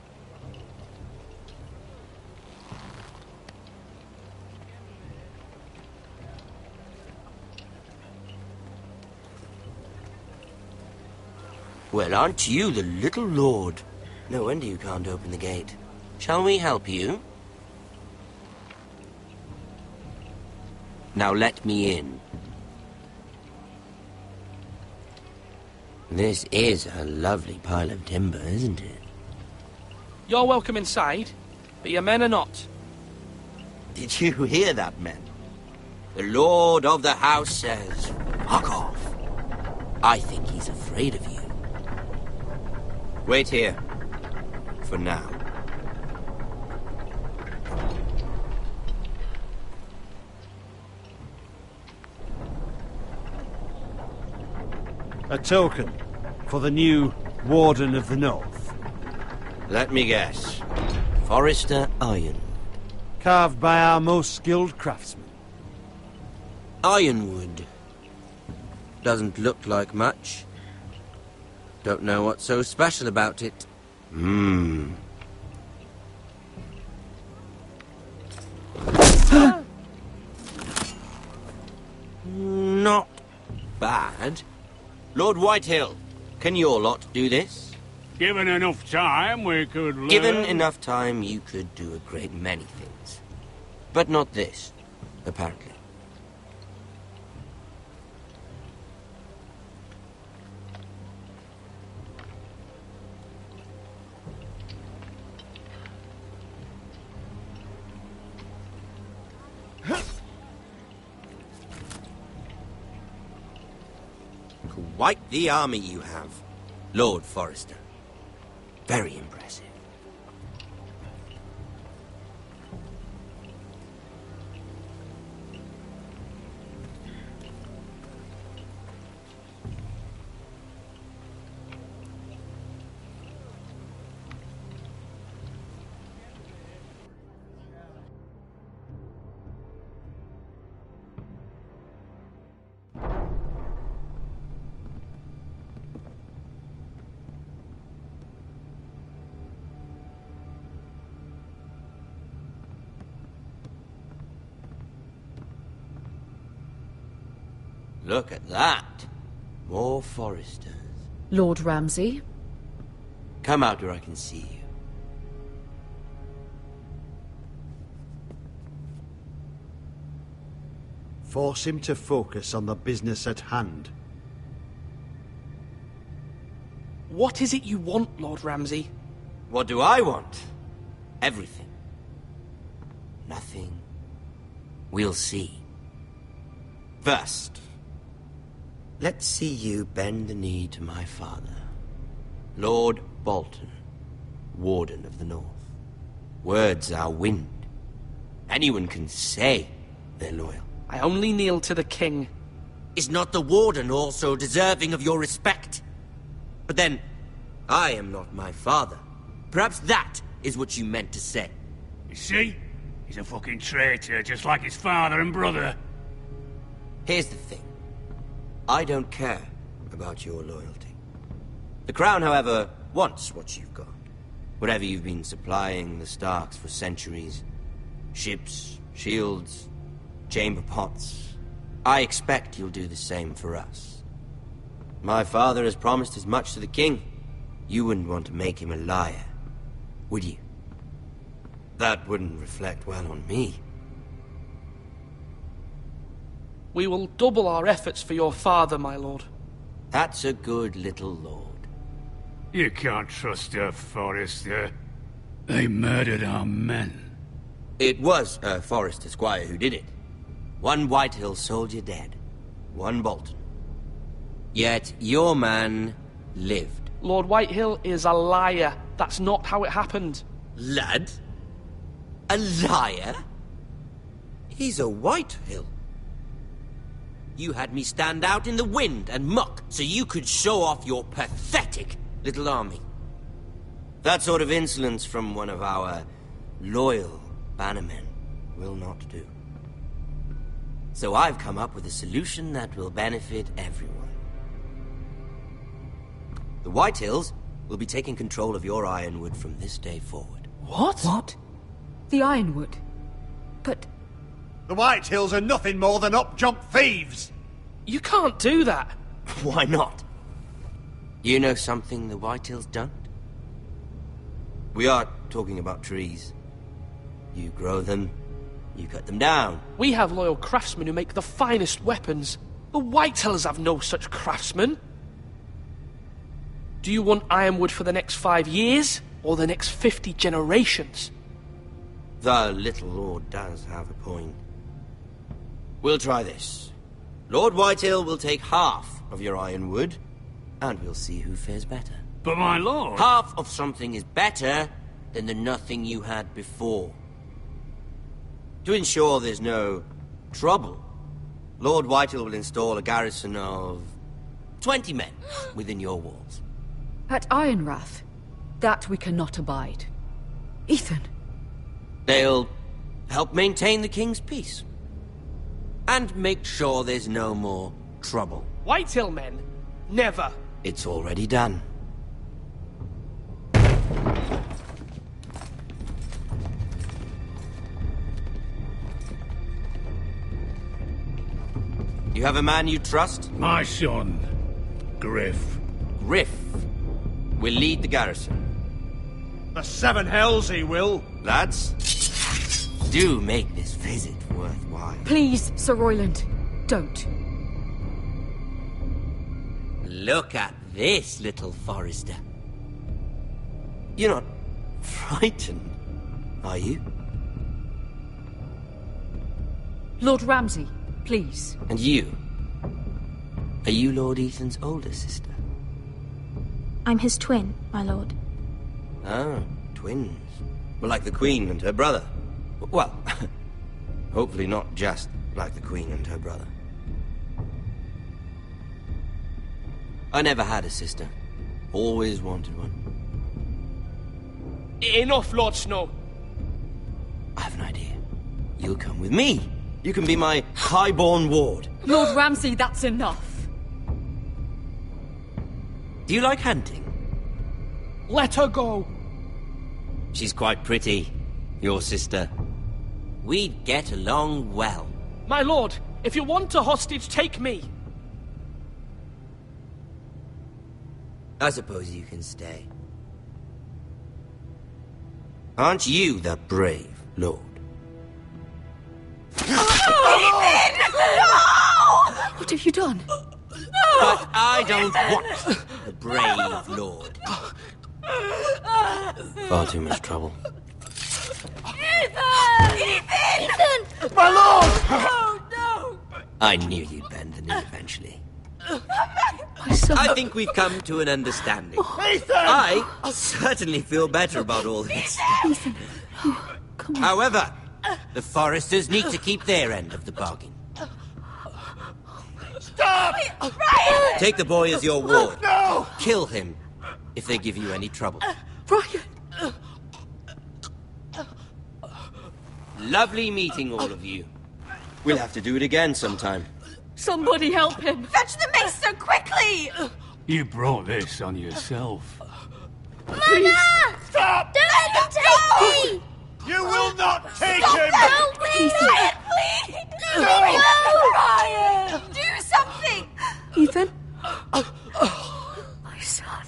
Well, aren't you the little lord? No wonder you can't open the gate. Shall we help you? Now let me in. This is a lovely pile of timber, isn't it? You're welcome inside, but your men are not. Did you hear that, men? The lord of the house says, fuck off. I think he's afraid of you. Wait here. For now. A token for the new Warden of the North. Let me guess. Forrester Iron. Carved by our most skilled craftsmen. Ironwood. Doesn't look like much. Don't know what's so special about it. Not bad. Lord Whitehill, can your lot do this? Given enough time, we could learn. Given enough time, you could do a great many things. But not this, apparently. Quite the army you have, Lord Forrester. Very impressive. Look at that. More Forresters. Lord Ramsay? Come out where I can see you. Force him to focus on the business at hand. What is it you want, Lord Ramsay? What do I want? Everything. Nothing. We'll see. First, let's see you bend the knee to my father, Lord Bolton, Warden of the North. Words are wind. Anyone can say they're loyal. I only kneel to the king. Is not the Warden also deserving of your respect? But then, I am not my father. Perhaps that is what you meant to say. You see? He's a fucking traitor, just like his father and brother. Here's the thing. I don't care about your loyalty. The Crown, however, wants what you've got. Whatever you've been supplying the Starks for centuries. Ships, shields, chamber pots. I expect you'll do the same for us. My father has promised as much to the king. You wouldn't want to make him a liar, would you? That wouldn't reflect well on me. We will double our efforts for your father, my lord. That's a good little lord. You can't trust her, Forrester. They murdered our men. It was a Forrester squire who did it. One Whitehill soldier dead. One Bolton. Yet your man lived. Lord Whitehill is a liar. That's not how it happened. Lad? A liar? He's a Whitehill. You had me stand out in the wind and muck so you could show off your pathetic little army. That sort of insolence from one of our loyal bannermen will not do. So I've come up with a solution that will benefit everyone. The Whitehills will be taking control of your Ironwood from this day forward. What? What? The Ironwood? But... The Whitehills are nothing more than up-jump thieves! You can't do that! Why not? You know something the Whitehills don't? We are talking about trees. You grow them, you cut them down. We have loyal craftsmen who make the finest weapons. The Whitehills have no such craftsmen. Do you want Ironwood for the next 5 years, or the next 50 generations? The little lord does have a point. We'll try this. Lord Whitehill will take half of your Ironwood, and we'll see who fares better. But my lord... Half of something is better than the nothing you had before. To ensure there's no trouble, Lord Whitehill will install a garrison of 20 men within your walls. At Ironrath? That we cannot abide. Ethan! They'll help maintain the king's peace. And make sure there's no more trouble. Whitehill men? Never. It's already done. You have a man you trust? My son, Griff. Griff will lead the garrison. The Seven Hells he will. Lads, do make this visit worthwhile. Please, Sir Royland, don't. Look at this, little Forrester. You're not frightened, are you? Lord Ramsay, please. And you? Are you Lord Ethan's older sister? I'm his twin, my lord. Ah, twins. Well, like the Queen and her brother. Well, hopefully not just like the Queen and her brother. I never had a sister. Always wanted one. Enough, Lord Snow. I have an idea. You'll come with me. You can be my highborn ward. Lord Ramsay, that's enough. Do you like hunting? Let her go. She's quite pretty, your sister. We'd get along well. My lord, if you want a hostage, take me. I suppose you can stay. Aren't you the brave lord? What have you done? But I don't want the brave lord. Far too much trouble. Ethan! My lord! Oh, no! I knew you'd bend the knee eventually. My son... I think we've come to an understanding. Ethan! I certainly feel better about all this. Ethan, oh, come on. However, the Forresters need to keep their end of the bargain. Stop! Ryan! Take the boy as your ward. No! Kill him if they give you any trouble. Ryan! Lovely meeting all of you. We'll have to do it again sometime. Somebody help him! Fetch the maester quickly! You brought this on yourself. Mama! Stop! Don't let him take me! You will not take Stop! him! Help me! Ryan, please! No! Ryan! Do something! Ethan? My son.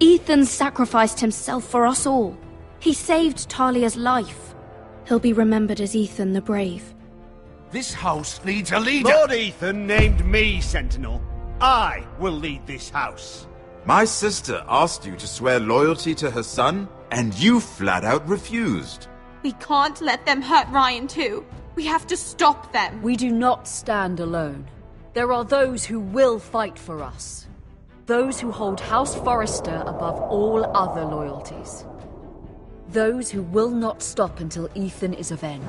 Ethan sacrificed himself for us all. He saved Talia's life. He'll be remembered as Ethan the Brave. This house needs a leader. Lord Ethan named me Sentinel. I will lead this house. My sister asked you to swear loyalty to her son, and you flat out refused. We can't let them hurt Ryan too. We have to stop them. We do not stand alone. There are those who will fight for us. Those who hold House Forrester above all other loyalties. Those who will not stop until Ethan is avenged.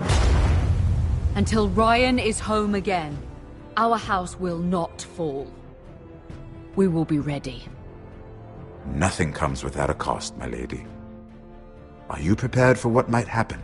Until Ryan is home again, our house will not fall. We will be ready. Nothing comes without a cost, my lady. Are you prepared for what might happen?